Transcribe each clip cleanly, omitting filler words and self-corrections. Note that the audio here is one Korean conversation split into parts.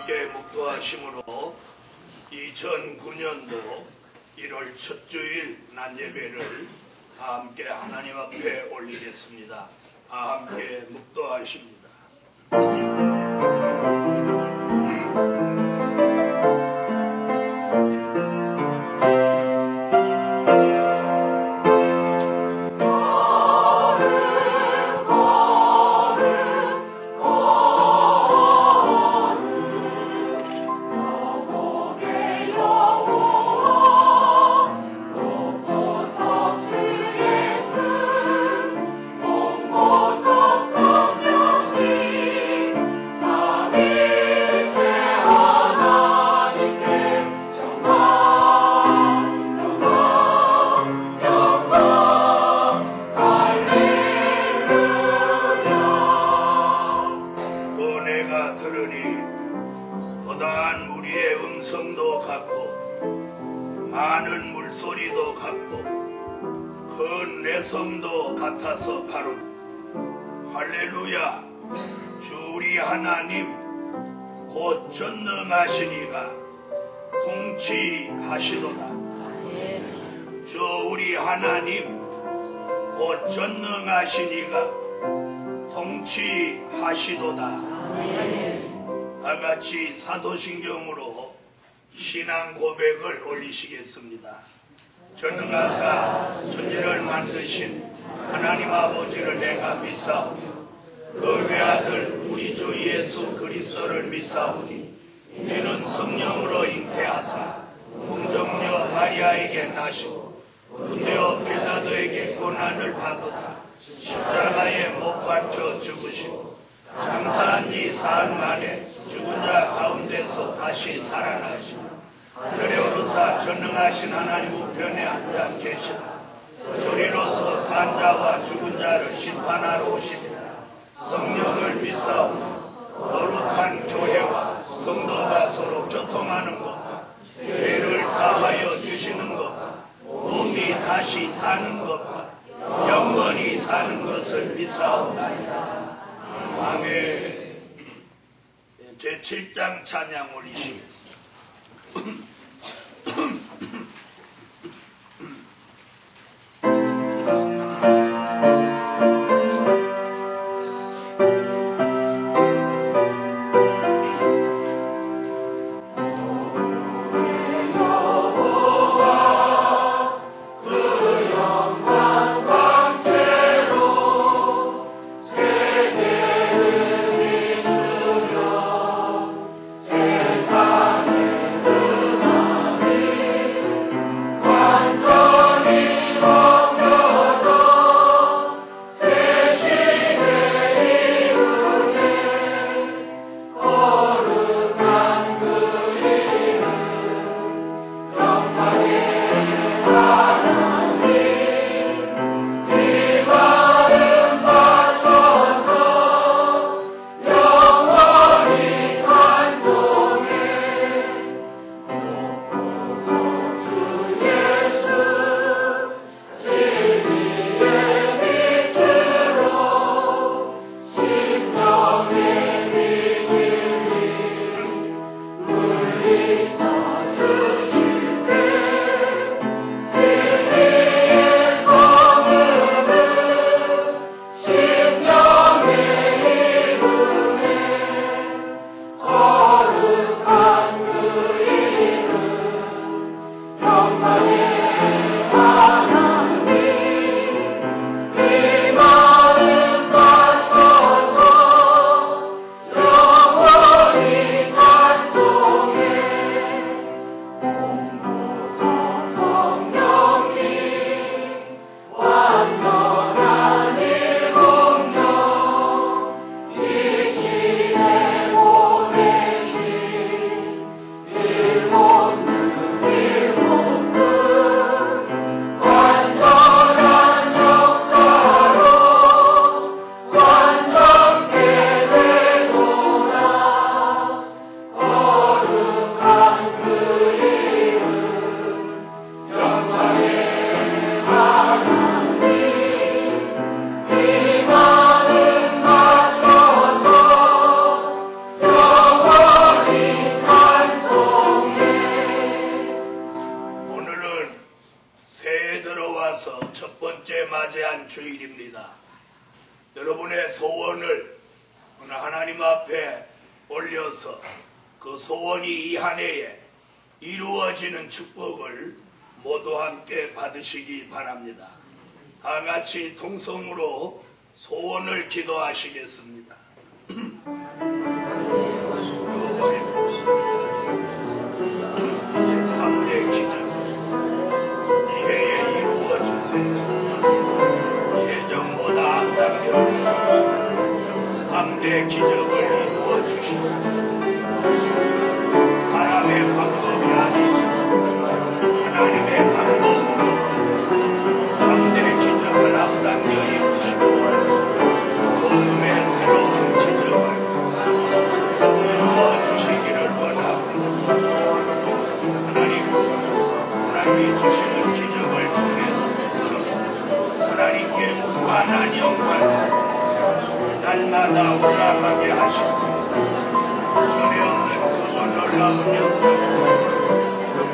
함께 묵도하심으로 2009년도 1월 첫 주일 낮 예배를 다 함께 하나님 앞에 올리겠습니다. 다 함께 묵도하십니다. 많은 물소리도 같고 큰 내성도 같아서 가로다. 할렐루야. 주 우리 하나님 곧 전능하시니가 통치하시도다. 주 우리 하나님 곧 전능하시니가 통치하시도다. 다같이 사도신경으로 신앙 고백을 올리시겠습니다. 전능하사 천지를 만드신 하나님 아버지를 내가 믿사오며 그 외아들 우리 주 예수 그리스도를 믿사오니 이는 성령으로 잉태하사 동정녀 마리아에게 나시고 본디오 빌라도에게 고난을 받으사 십자가에 못 박혀 죽으시고 장사한 지 사흘 만에 죽은 자 가운데서 다시 살아나시고 하늘에 오르사 전능하신 하나님 우편에 앉아 계시다. 저리로서 산 자와 죽은 자를 심판하러 오시리라. 성령을 믿사오며 거룩한 교회와 성도가 서로 교통하는 것과 죄를 사하여 주시는 것과 몸이 다시 사는 것과 영원히 사는 것을 믿사옵나이다. 아멘. 제7장 찬양 올리시겠습니다. 세상의 은하를 여러분의 소원을 오늘 하나님 앞에 올려서 그 소원이 이 한 해에 이루어지는 축복을 모두 함께 받으시기 바랍니다. 다 같이 통성으로 소원을 기도하시겠습니다. 3대 기적 이 해에 이루어주세요. 예정보다 앞당겨서 3대 기적을 이루어주시고 사람의 방법이 아니고 하나님의 방법으로 3대 기적을 앞당겨 이루시고 복음의 새로운 기적을 이루어주시기를 원하고 하나님이 주시는 기적을 통해서 하나님께 무한한 영광을 날마다 올라가게 하시고 전에 없는 그 놀라운 역사가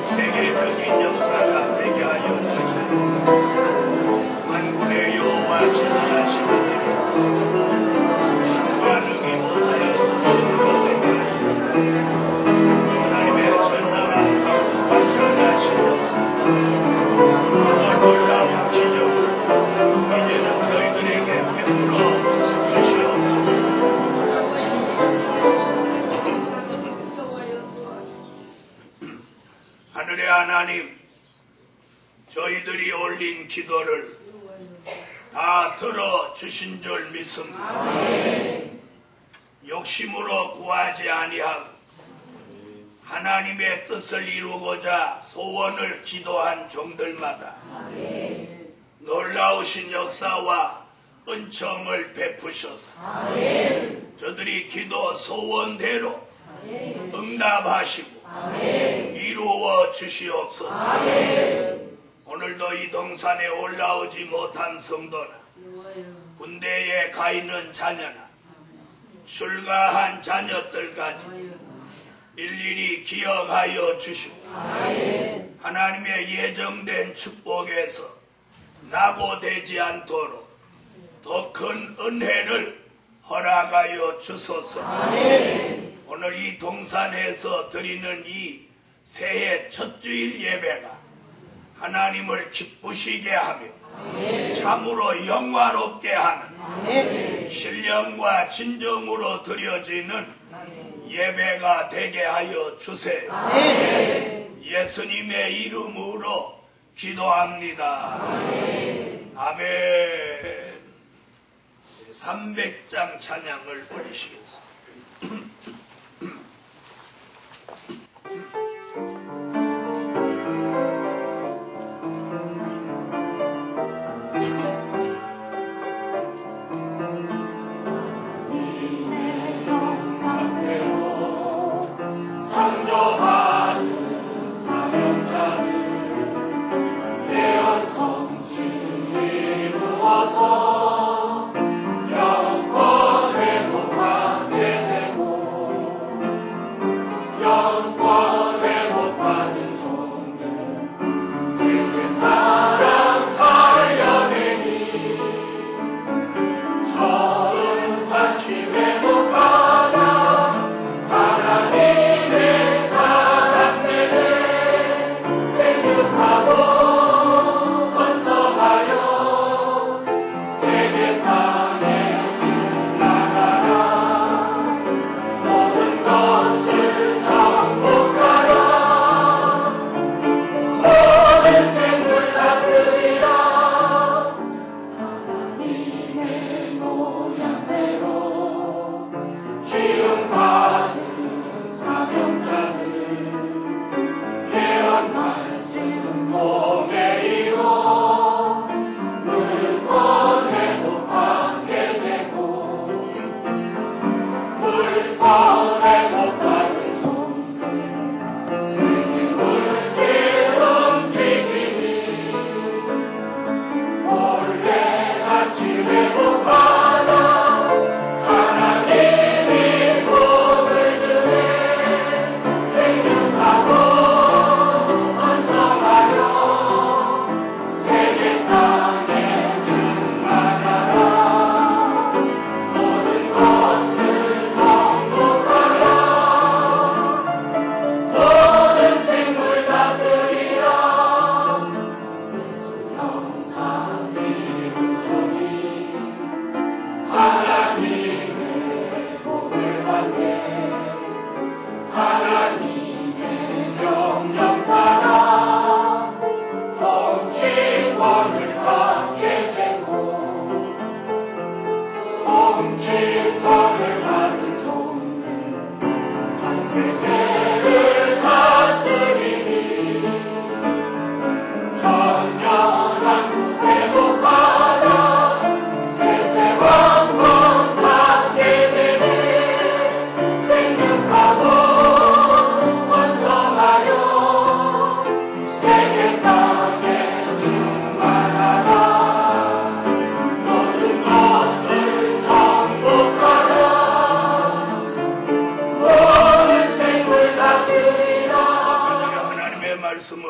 세계적인 역사가 되게 하여 주세요. 만군의 여호와 진리하시는 신관능이 못하여 주시는 되게 하시고 하나님의 전능한 완전하신 역사 그 놀라운 기적을 이제는 저희들에게 베풀어 주시옵소서. 하늘의 하나님, 저희들이 올린 기도를 다 들어주신 줄 믿습니다. 욕심으로 구하지 아니하고 하나님의 뜻을 이루고자 소원을 기도한 종들마다 놀라우신 역사와 은총을 베푸셔서 저들이 기도 소원대로 응답하시고 이루어 주시옵소서. 오늘도 이 동산에 올라오지 못한 성도나 군대에 가 있는 자녀나 출가한 자녀들까지 일일이 기억하여 주시고 하나님의 예정된 축복에서 낙오되지 않도록 더 큰 은혜를 허락하여 주소서. 오늘 이 동산에서 드리는 이 새해 첫 주일 예배가 하나님을 기쁘시게 하며 참으로 영화롭게 하는 신령과 진정으로 드려지는 예배가 되게 하여 주세요. 예수님의 이름으로 기도합니다. 아멘. 300장 찬양을 올리시겠습니다. 몰래 같이 회복하라. 정치권을 받은 종들 전 세계를 다스리니 천년왕국 회복하다 세세 왕권 받게 되네 생육하고 번성하여 세계 땅에 충만하라 모든 것을 정복하라 모든 생물 다스리라. 하나님의 말씀은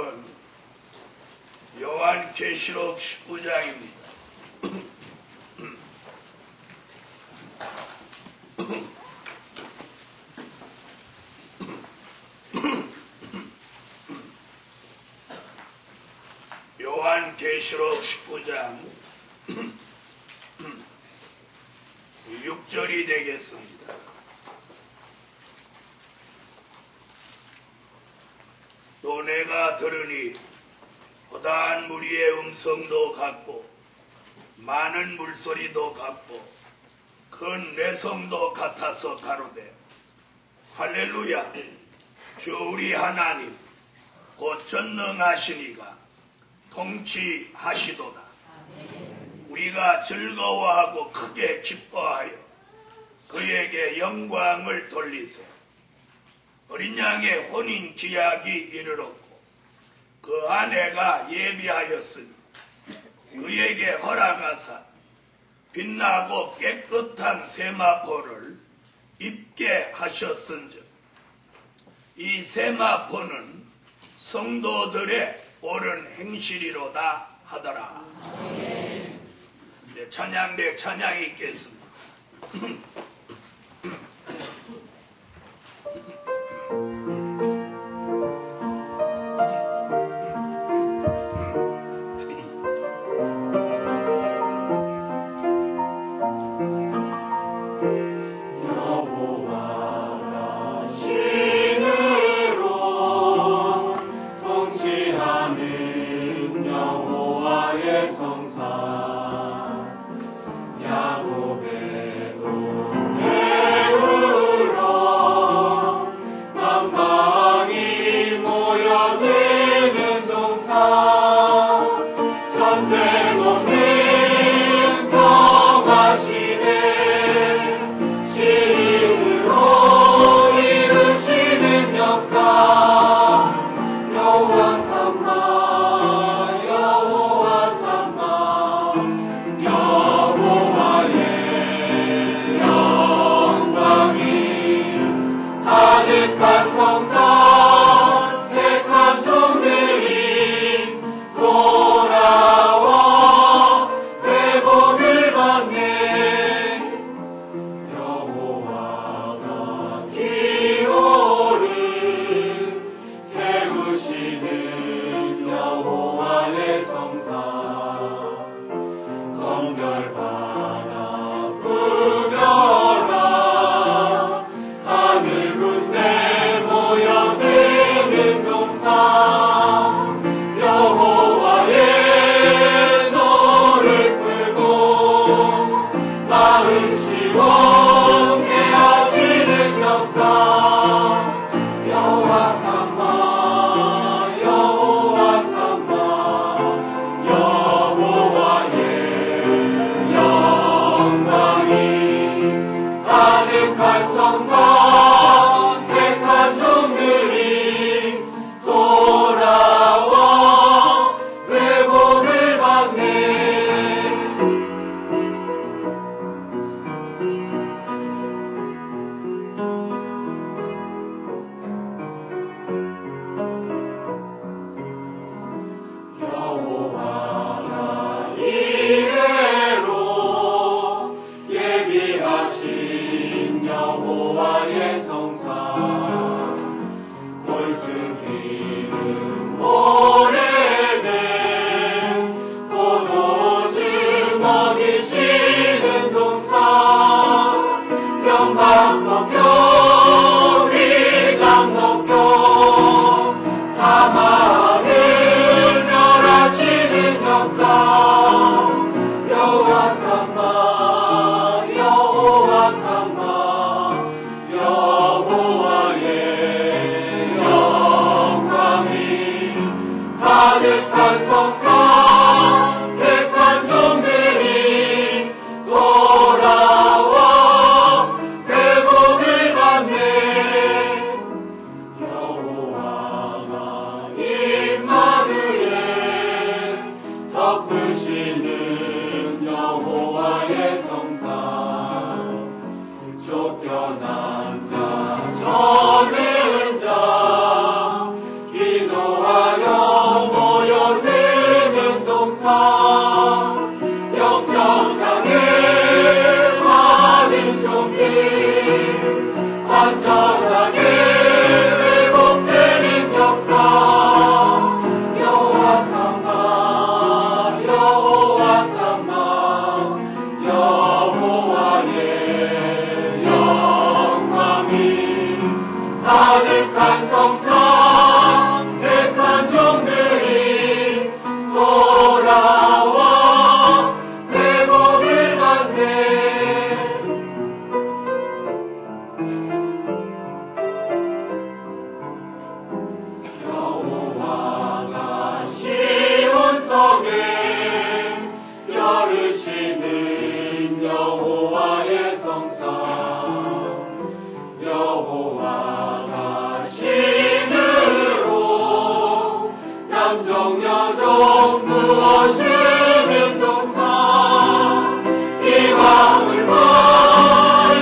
요한계시록 19장입니다. 요한계시록 19장 6절이 되겠습니다. 또 내가 들으니 허다한 무리의 음성도 같고 많은 물소리도 같고 큰 내성도 같아서 가로되 할렐루야 주 우리 하나님 곧 전능하시니가 통치하시도다. 우리가 즐거워하고 크게 기뻐하여 그에게 영광을 돌리세. 어린 양의 혼인 기약이 이르렀고 그 아내가 예비하였으니 그에게 허락하사 빛나고 깨끗한 세마포를 입게 하셨은즉 이 세마포는 성도들의 옳은 행실이로다 하더라. 네, 찬양대 찬양이 있겠습니다. 이래로 예비하신 여호와의 성상 택한 종들이 돌아와 회복을 받네. 여호와가 임마누엘 덮으시는 여호와의 성상 쫓겨난 자 저는 자 기도하려 모여드는 동산 역정장에 많은 종들 안전하게 회복되는 역사 여호와 삼마 여호와 삼마 여호와의 영광이 가득한 성상 택한 종들이 돌아와 회복을 받네. 여호와가 시온성에 열으시는 여호와의 성상 여호와가 신으로 남종 여종 부어주는 동산 이방을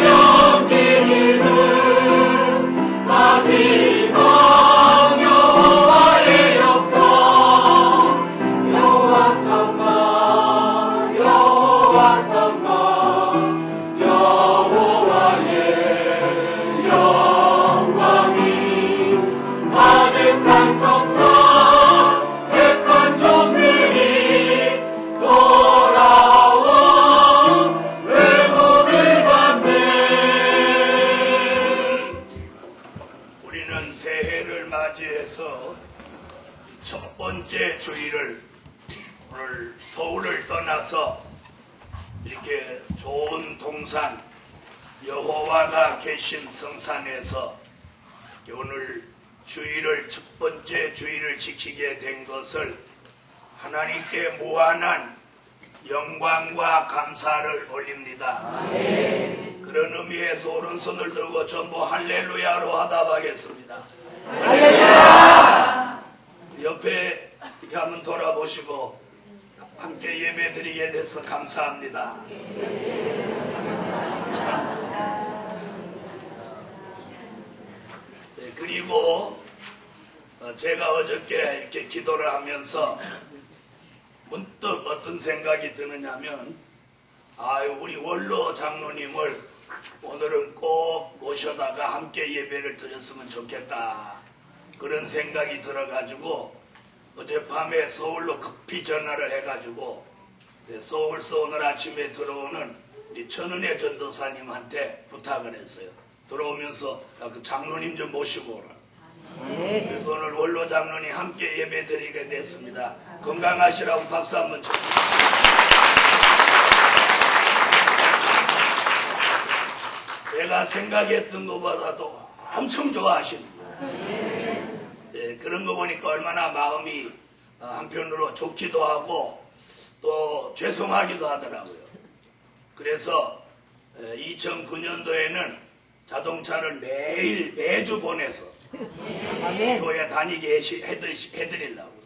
영기는 마지막 여호와의 역사 여호와 삼마 여호와 삼마 여호와의 영광이 가득한 성상 택한 종들이 돌아와 회복을 받네. 우리는 새해를 맞이해서 첫 번째 주일을 오늘 서울을 떠나서 이렇게 좋은 동산 여호와가 계신 성산에서 오늘 주일을 첫 번째 주일을 지키게 된 것을 하나님께 무한한 영광과 감사를 올립니다. 그런 의미에서 오른손을 들고 전부 할렐루야로 화답하겠습니다. 할렐루야! 옆에 이렇게 한번 돌아보시고 함께 예배드리게 돼서 감사합니다. 네, 그리고 제가 어저께 이렇게 기도를 하면서 문득 어떤 생각이 드느냐면 우리 원로 장로님을 오늘은 꼭 모셔다가 함께 예배를 드렸으면 좋겠다 그런 생각이 들어가지고 어젯밤에 서울로 급히 전화를 해가지고 서울서 오늘 아침에 들어오는 우리 천은혜 전도사님한테 부탁을 했어요. 들어오면서 그 장로님 좀 모시고 오라. 그래서 오늘 원로 장로님 함께 예배 드리게 됐습니다. 건강하시라고 박수 한번 쳐주세요. 내가 생각했던 것보다도 엄청 좋아하시는 거예요. 네, 그런 거 보니까 얼마나 마음이 한편으로 좋기도 하고 또 죄송하기도 하더라고요. 그래서 2009년도에는 자동차를 매주 보내서 교회 다니게 해드리려고.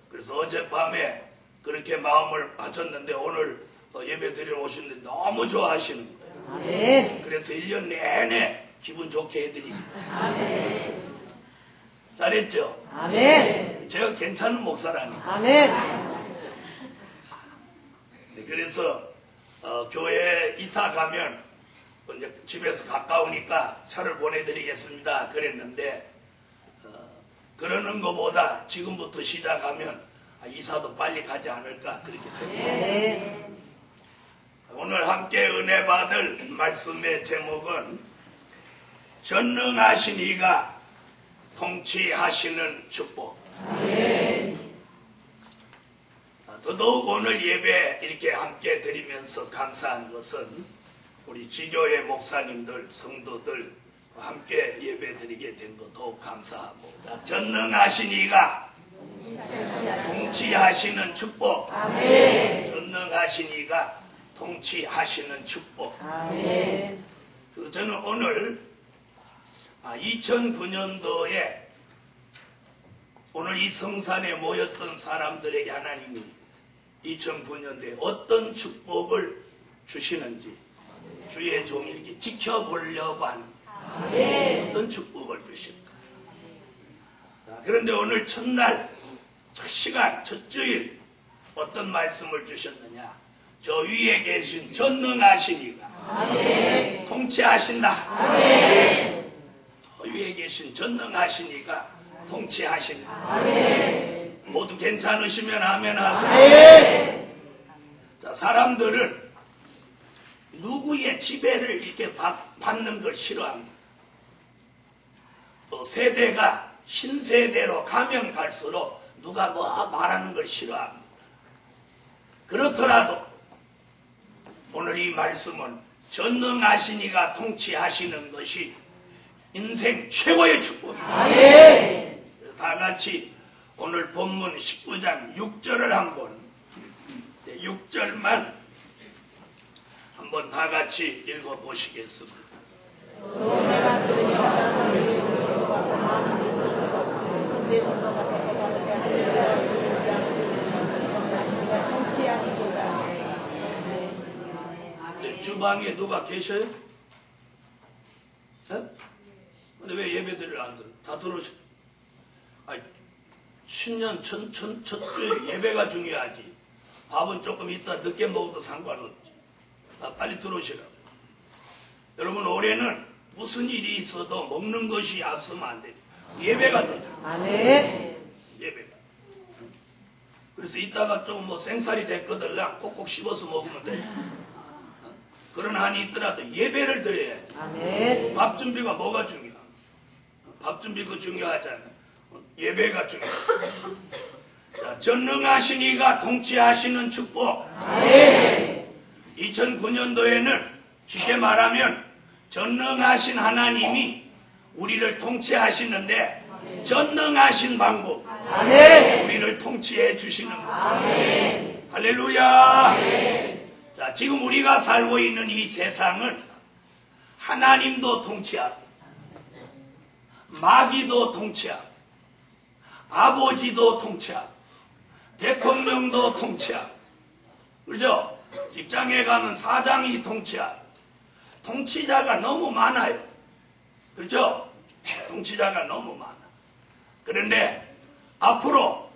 그래서 어젯밤에 그렇게 마음을 맞췄는데 오늘 예배 드리러 오시는데 너무 좋아하시는 거예요. 그래서 1년 내내 기분 좋게 해드립니다. 잘했죠? 제가 괜찮은 목사라니까. 그래서 교회 이사 가면 이제 집에서 가까우니까 차를 보내드리겠습니다 그랬는데 그러는 것보다 지금부터 시작하면 이사도 빨리 가지 않을까 그렇게 생각합니다. 오늘 함께 은혜 받을 말씀의 제목은 전능하신 이가 통치하시는 축복. 더더욱 오늘 예배 이렇게 함께 드리면서 감사한 것은 우리 지교회 목사님들, 성도들 함께 예배 드리게 된 것 더욱 감사하고 전능하신 이가 통치하시는 축복. 전능하신 이가 통치하시는 축복. 그래서 저는 오늘 2009년도에 오늘 이 성산에 모였던 사람들에게 하나님이 2009년도에 어떤 축복을 주시는지 주의 종이 이렇게 지켜보려고 합니다. 어떤 축복을 주실까? 그런데 오늘 첫날, 첫 시간, 첫 주일 어떤 말씀을 주셨느냐? 저 위에 계신 전능하신 이가 통치하신다. 저 위에 계신 전능하신 이가 통치하신다. 모두 괜찮으시면 아멘 하세요. 자, 사람들은 누구의 지배를 이렇게 받는 걸 싫어합니다. 또 세대가 신세대로 가면 갈수록 누가 뭐 말하는 걸 싫어합니다. 그렇더라도 오늘 이 말씀은 전능하신 이가 통치하시는 것이 인생 최고의 축복입니다. 다 같이 오늘 본문 19장 6절을 한번 6절만 한번 다 같이 읽어보시겠습니다. 네, 주방에 누가 계셔요? 네? 근데 왜 예배들을 안 들어? 다 들어오셔. 신년 첫 주에 예배가 중요하지. 밥은 조금 이따 늦게 먹어도 상관없지. 다 빨리 들어오시라고. 여러분, 올해는 무슨 일이 있어도 먹는 것이 앞서면 안 돼. 예배가 되죠. 예배가. 그래서 이따가 좀 뭐 생살이 됐거든 꼭꼭 씹어서 먹으면 돼. 그런 한이 있더라도 예배를 드려야지. 밥 준비가 뭐가 중요해? 밥 준비가 중요하잖아. 예배가 중요해. 자, 전능하신 이가 통치하시는 축복. 2009년도에는 쉽게 말하면 전능하신 하나님이 우리를 통치하시는데 전능하신 방법 우리를 통치해 주시는 것. 할렐루야. 자, 지금 우리가 살고 있는 이 세상은 하나님도 통치하고 마귀도 통치하고 아버지도 통치하고 대통령도 통치하고, 그죠? 직장에 가면 사장이 통치하고 통치자가 너무 많아요. 그렇죠? 통치자가 너무 많아. 그런데 앞으로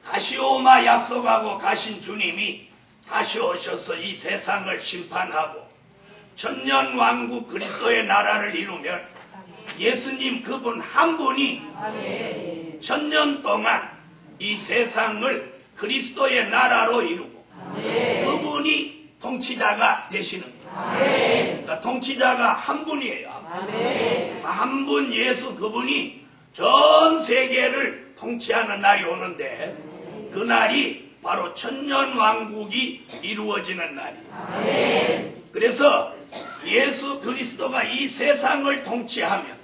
다시 오마 약속하고 가신 주님이 다시 오셔서 이 세상을 심판하고 천년왕국 그리스도의 나라를 이루면 예수님 그분 한 분이 천년 동안 이 세상을 그리스도의 나라로 이루고 그분이 통치자가 되시는 거예요. 그러니까 통치자가 한 분이에요. 한 분 예수 그분이 전 세계를 통치하는 날이 오는데 그 날이 바로 천년왕국이 이루어지는 날이에요. 그래서 예수 그리스도가 이 세상을 통치하면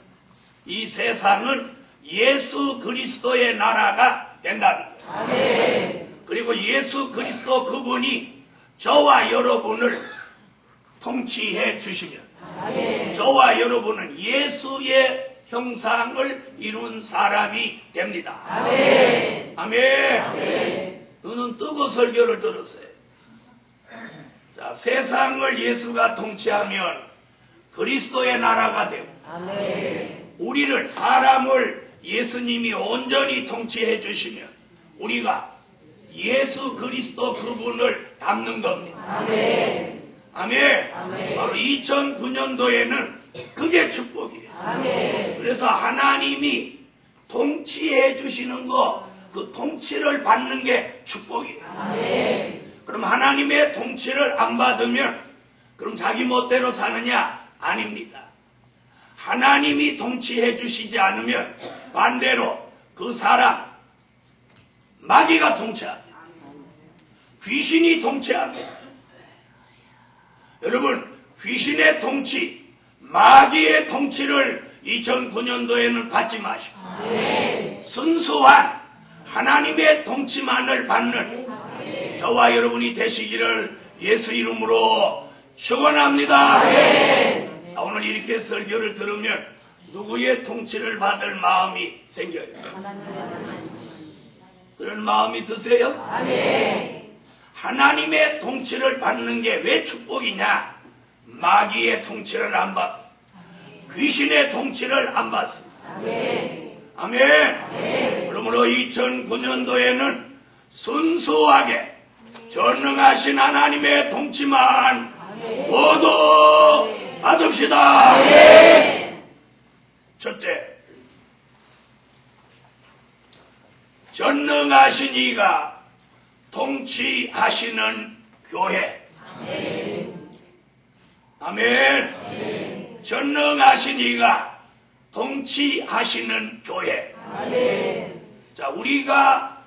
이 세상은 예수 그리스도의 나라가 된다는 거예요. 그리고 예수 그리스도 그분이 저와 여러분을 통치해 주시면 저와 여러분은 예수의 형상을 이룬 사람이 됩니다. 아멘. 너는 뜨거 설교를 들었어요. 자, 세상을 예수가 통치하면 그리스도의 나라가 되고 우리를 사람을 예수님이 온전히 통치해 주시면 우리가 예수 그리스도 그분을 닮는 겁니다. 아멘. 바로 2009년도에는 그게 축복이에요. 그래서 하나님이 통치해 주시는 거, 그 통치를 받는 게 축복이에요. 그럼 하나님의 통치를 안 받으면 그럼 자기 멋대로 사느냐? 아닙니다. 하나님이 통치해 주시지 않으면 반대로 그 사람 마귀가 통치합니다. 귀신이 통치합니다. 여러분, 귀신의 통치, 마귀의 통치를 2009년도에는 받지 마시고 순수한 하나님의 통치만을 받는 저와 여러분이 되시기를 예수 이름으로 축원합니다. 오늘 이렇게 설교를 들으면 누구의 통치를 받을 마음이 생겨요? 그런 마음이 드세요? 하나님의 통치를 받는 게 왜 축복이냐? 마귀의 통치를 안 받고 귀신의 통치를 안 받습니다. 아멘. 그러므로 2009년도에는 순수하게 전능하신 하나님의 통치만 모두 받읍시다. 첫째, 전능하신 이가 통치하시는 교회. 아멘. 전능하신 이가 통치하시는 교회. 자, 우리가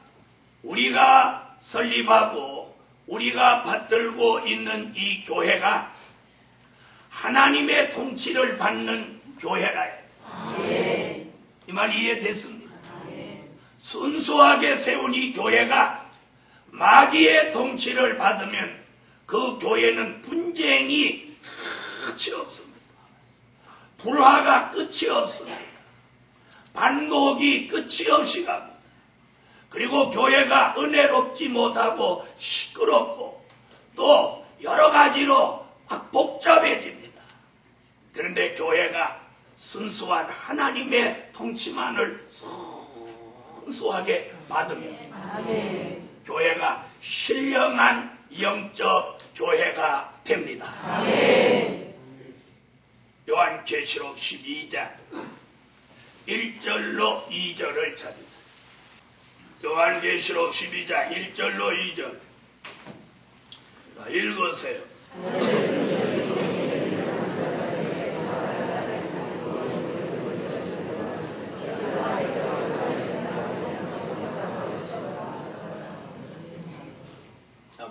설립하고 우리가 받들고 있는 이 교회가 하나님의 통치를 받는 교회라요. 이 말 이해됐습니다. 순수하게 세운 이 교회가 마귀의 통치를 받으면 그 교회는 분쟁이 끝이 없습니다. 불화가 끝이 없습니다. 반목이 끝이 없이 갑니다. 그리고 교회가 은혜롭지 못하고 시끄럽고 또 여러 가지로 막 복잡해집니다. 그런데 교회가 순수한 하나님의 통치만을 순수하게 받으면 교회가 신령한 영적 교회가 됩니다. 요한계시록 12장 1절로 2절을 찾으세요. 요한계시록 12장 1절로 2절 읽으세요.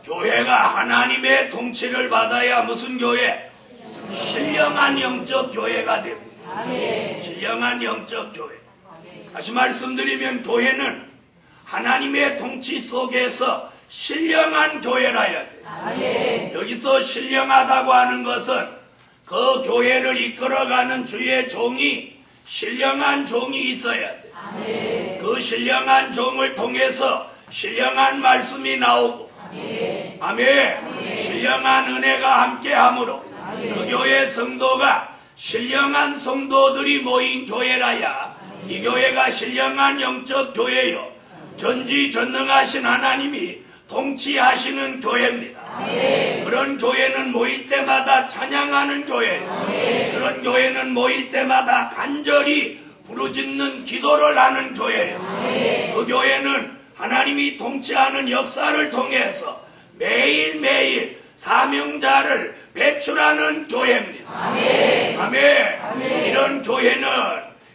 교회가 하나님의 통치를 받아야 무슨 교회? 신령한 영적 교회가 됩니다. 신령한 영적 교회. 다시 말씀드리면 교회는 하나님의 통치 속에서 신령한 교회라야 돼요. 여기서 신령하다고 하는 것은 그 교회를 이끌어가는 주의 종이 신령한 종이 있어야 돼요. 그 신령한 종을 통해서 신령한 말씀이 나오고 아멘. 신령한 은혜가 함께하므로 그 교회 성도가 신령한 성도들이 모인 교회라야 이 교회가 신령한 영적 교회요. 전지전능하신 하나님이 통치하시는 교회입니다. 그런 교회는 모일 때마다 찬양하는 교회예요. 그런 교회는 모일 때마다 간절히 부르짖는 기도를 하는 교회예요. 그 교회는 하나님이 통치하는 역사를 통해서 매일매일 사명자를 배출하는 교회입니다. 아멘. 이런 교회는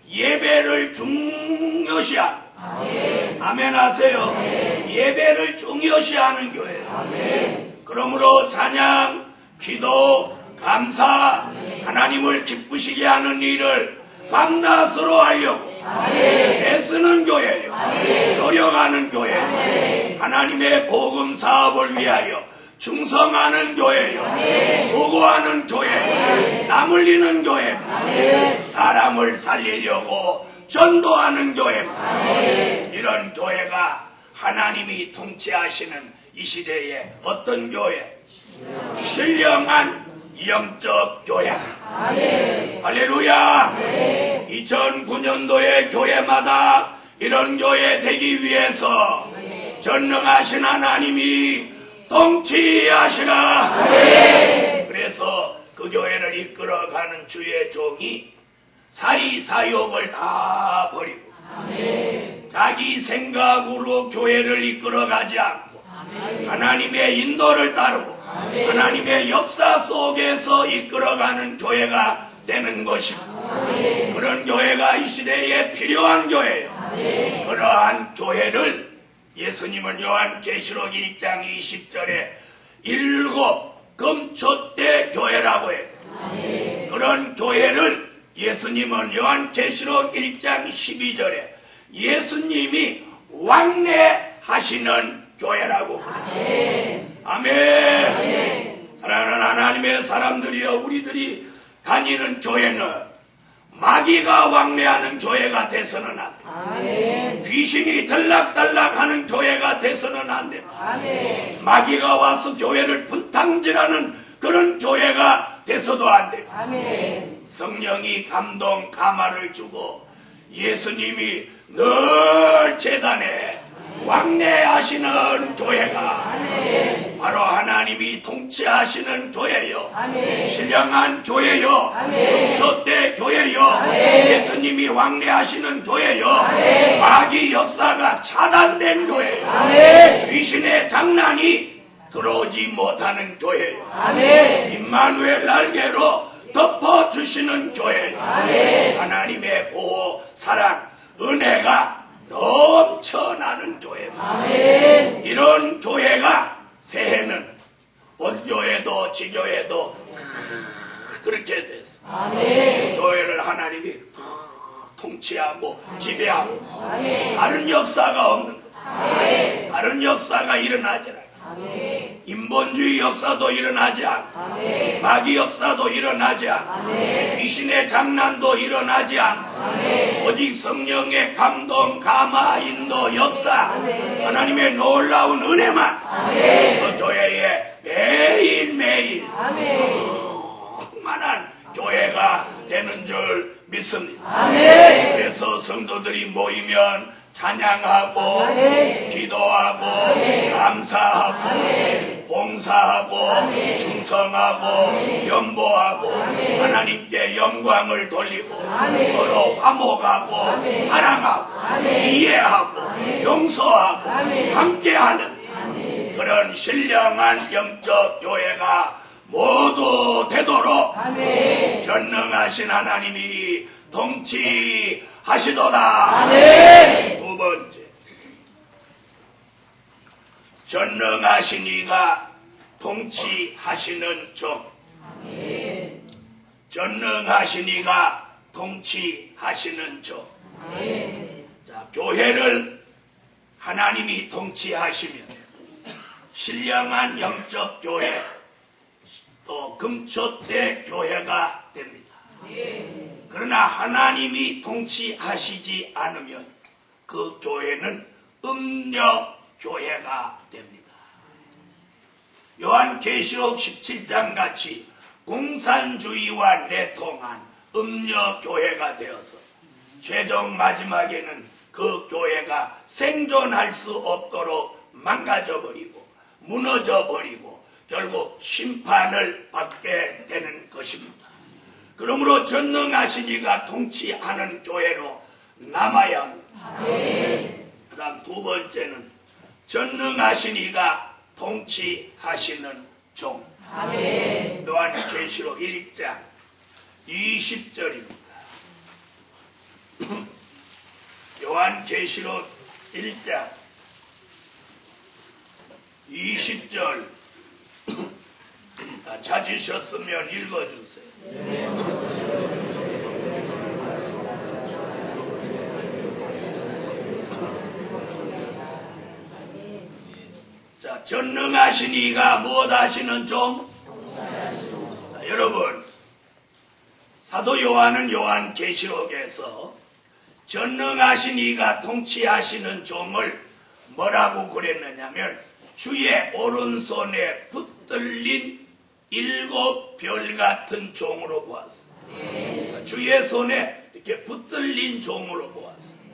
예배를 중요시하고 아멘 하세요. 예배를 중요시하는 교회예요. 그러므로 찬양, 기도, 감사, 하나님을 기쁘시게 하는 일을 밤낮으로 하려고 애쓰는 교회예요. 노력하는 교회예요. 하나님의 복음 사업을 위하여 충성하는 교회예요. 수고하는 교회예요. 땀 흘리는 교회입니다. 사람을 살리려고 전도하는 교회입니다. 이런 교회가 하나님이 통치하시는 이 시대에 어떤 교회? 신령한 영적 교회. 할렐루야. 2009년도에 교회마다 이런 교회 되기 위해서 전능하신 하나님이 통치하시라. 그래서 그 교회를 이끌어가는 주의 종이 사리사욕을 다 버리고 자기 생각으로 교회를 이끌어가지 않고 하나님의 인도를 따르고 하나님의 역사 속에서 이끌어가는 교회가 되는 것입니다. 그런 교회가 이 시대에 필요한 교회예요. 그러한 교회를 예수님은 요한계시록 1장 20절에 일곱 금초대 교회라고 해요. 그런 교회를 예수님은 요한계시록 1장 12절에 예수님이 왕래하시는 교회라고. 아멘. 사랑하는 하나님의 사람들이여, 우리들이 다니는 교회는 마귀가 왕래하는 교회가 돼서는 안 돼. 귀신이 들락달락하는 교회가 돼서는 안 돼. 마귀가 와서 교회를 분탕질하는 그런 교회가 돼서도 안 돼. 성령이 감동 감화를 주고 예수님이 늘 제단에 왕래하시는 교회가 바로 하나님이 통치하시는 교회요, 신령한 교회요, 금소대 교회요, 예수님이 왕래하시는 교회요, 마귀 역사가 차단된 교회요, 귀신의 장난이 들어오지 못하는 교회요, 임마누엘 날개로 덮어주시는 교회요, 하나님의 보호, 사랑, 은혜가 넘쳐나는 교회입니다. 이런 교회가 새해는 본교회도 지교회도 그렇게 됐어. 교회를 하나님이 통치하고 지배하고 다른 역사가 없는 거예요. 다른 역사가 일어나지 않아요. 인본주의 역사도 일어나지 않고 마귀 역사도 일어나지 않고 귀신의 장난도 일어나지 않고 오직 성령의 감동, 감화, 인도, 역사, 하나님의 놀라운 은혜만 그 교회에 매일매일 충만한 교회가 되는 줄 믿습니다. 그래서 성도들이 모이면 찬양하고 기도하고 감사하고 봉사하고 충성하고 연보하고 하나님께 영광을 돌리고 서로 화목하고 사랑하고 이해하고 용서하고 함께하는 그런 신령한 영적 교회가 모두 되도록 전능하신 하나님이 통치하시도다. 두 번째, 전능하신 이가 통치하시는 종. 전능하신 이가 통치하시는 종. 자, 교회를 하나님이 통치하시면 신령한 영적 교회, 또 금초대 교회가 됩니다. 그러나 하나님이 통치하시지 않으면 그 교회는 음력 교회가 됩니다. 요한계시록 17장 같이 공산주의와 내통한 음력 교회가 되어서 최종 마지막에는 그 교회가 생존할 수 없도록 망가져버리고 무너져버리고 결국 심판을 받게 되는 것입니다. 그러므로 전능하신 이가 통치하는 교회로 남아야 합니다. 그 다음 두 번째는 전능하신 이가 통치하시는 종. 요한계시록 1장 20절입니다. 요한계시록 1장 20절 찾으셨으면 읽어주세요. 자, 전능하신 이가 무엇 하시는 종? 자, 여러분, 사도 요한은 요한계시록에서 전능하신 이가 통치하시는 종을 뭐라고 그랬느냐면 주의 오른손에 붙들린 7별 같은 종으로 보았습니다. 주의 손에 이렇게 붙들린 종으로 보았습니다.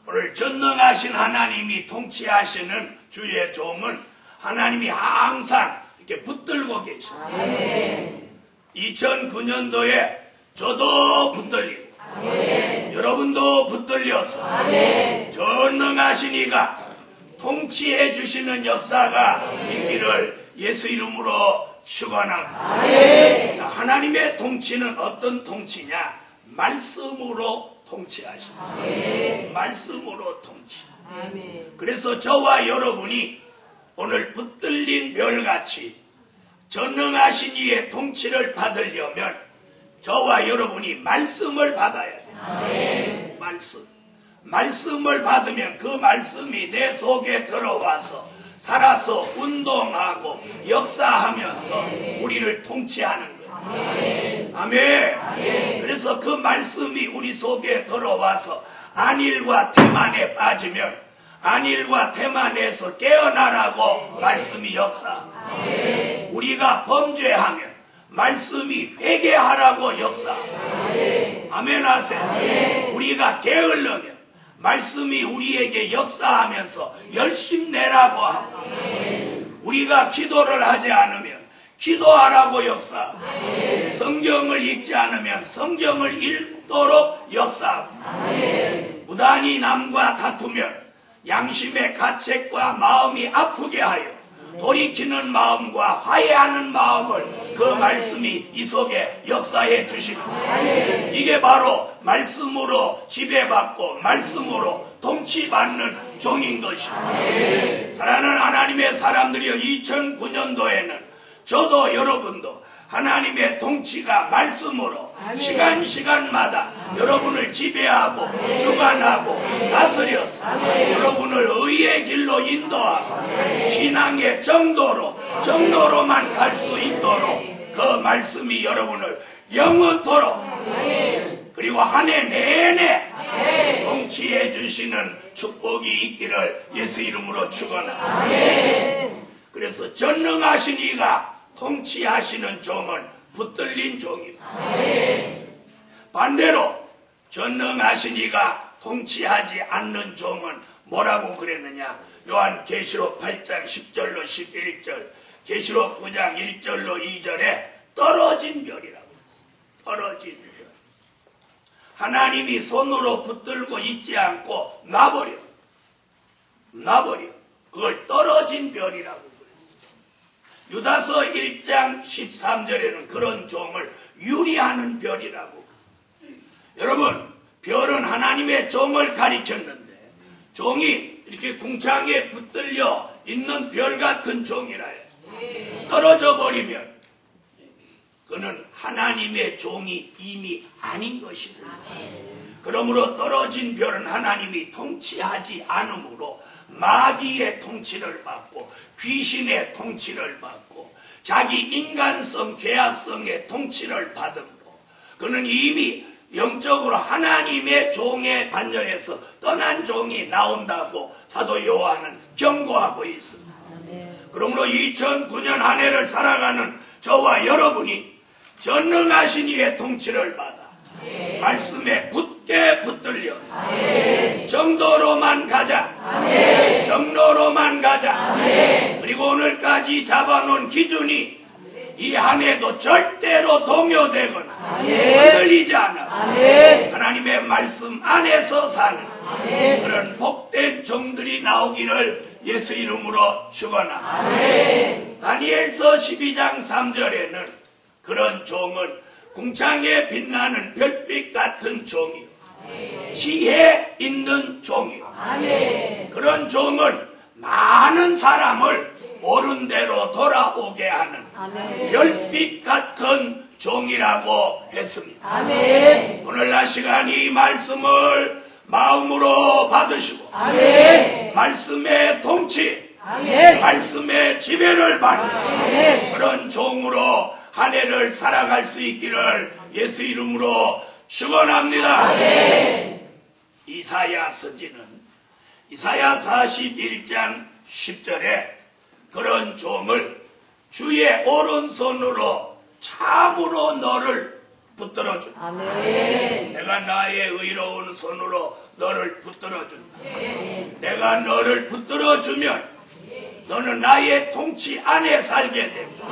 오늘 전능하신 하나님이 통치하시는 주의 종은 하나님이 항상 이렇게 붙들고 계십니다. 2009년도에 저도 붙들리고 여러분도 붙들려서 전능하신 이가 통치해 주시는 역사가 있기를 예수 이름으로 축원합니다. 자, 하나님의 통치는 어떤 통치냐? 말씀으로 통치하십니다. 말씀으로 통치. 그래서 저와 여러분이 오늘 붙들린 별같이 전능하신 이의 통치를 받으려면 저와 여러분이 말씀을 받아야 돼요. 말씀. 말씀을 받으면 그 말씀이 내 속에 들어와서 살아서 운동하고 역사하면서 우리를 통치하는 거예요. 아멘. 그래서 그 말씀이 우리 속에 들어와서 안일과 태만에 빠지면 안일과 태만에서 깨어나라고 말씀이 역사. 우리가 범죄하면 말씀이 회개하라고 역사. 아멘 하세요. 우리가 게을르면 말씀이 우리에게 역사하면서 열심내라고 하고, 우리가 기도를 하지 않으면 기도하라고 역사. 성경을 읽지 않으면 성경을 읽도록 역사하고, 무단히 남과 다투면 양심의 가책과 마음이 아프게 하여 돌이키는 마음과 화해하는 마음을 그 말씀이 이 속에 역사해 주십니다. 이게 바로 말씀으로 지배받고 말씀으로 통치받는 종인 것입니다. 사랑하는 하나님의 사람들이여, 2009년도에는 저도 여러분도 하나님의 통치가 말씀으로 시간마다 여러분을 지배하고 주관하고 다스려서 여러분을 의의 길로 인도하고 신앙의 정도로만 갈 수 있도록 그 말씀이 여러분을 영원토록 그리고 한 해 내내 통치해 주시는 축복이 있기를 예수 이름으로 축원합니다. 그래서 전능하신 이가 통치하시는 종은 붙들린 종입니다. 반대로 전능하신 이가 통치하지 않는 종은 뭐라고 그랬느냐? 요한계시록 8장 10절로 11절, 계시록 9장 1절로 2절에 떨어진 별이라고 했어요. 떨어진 별. 하나님이 손으로 붙들고 있지 않고 놔버려. 그걸 떨어진 별이라고 그랬어요. 유다서 1장 13절에는 그런 종을 유리하는 별이라고. 여러분, 별은 하나님의 종을 가리켰는데 종이 이렇게 궁창에 붙들려 있는 별 같은 종이라요. 떨어져 버리면 그는 하나님의 종이 이미 아닌 것입니다. 그러므로 떨어진 별은 하나님이 통치하지 않으므로 마귀의 통치를 받고 귀신의 통치를 받고 자기 인간성, 죄악성의 통치를 받음으로 그는 이미 영적으로 하나님의 종의 반열에서 떠난 종이 나온다고 사도 요한은 경고하고 있습니다. 그러므로 2009년 한 해를 살아가는 저와 여러분이 전능하신 이의 통치를 받아 말씀에 굳게 붙들려서 정도로만 가자. 정로로만 가자. 그리고 오늘까지 잡아놓은 기준이 이 한 해도 절대로 동요되거나 흔들리지 않아서 하나님의 말씀 안에서 사는 그런 복된 종들이 나오기를 예수 이름으로 축원합니다. 다니엘서 12장 3절에는 그런 종은 궁창에 빛나는 별빛 같은 종이요 지혜 있는 종이요 그런 종은 많은 사람을 옳은 대로 돌아오게 하는 별빛 같은 종이라고 했습니다. 오늘날 시간 이 말씀을 마음으로 받으시고 말씀의 통치 말씀의 지배를 받는 그런 종으로 한 해를 살아갈 수 있기를 예수 이름으로 축원합니다. 이사야 선지는 이사야 41장 10절에 그런 종을 주의 오른손으로 참으로 너를 붙들어준다. 내가 나의 의로운 손으로 너를 붙들어준다. 내가 너를 붙들어주면 너는 나의 통치 안에 살게 됩니다.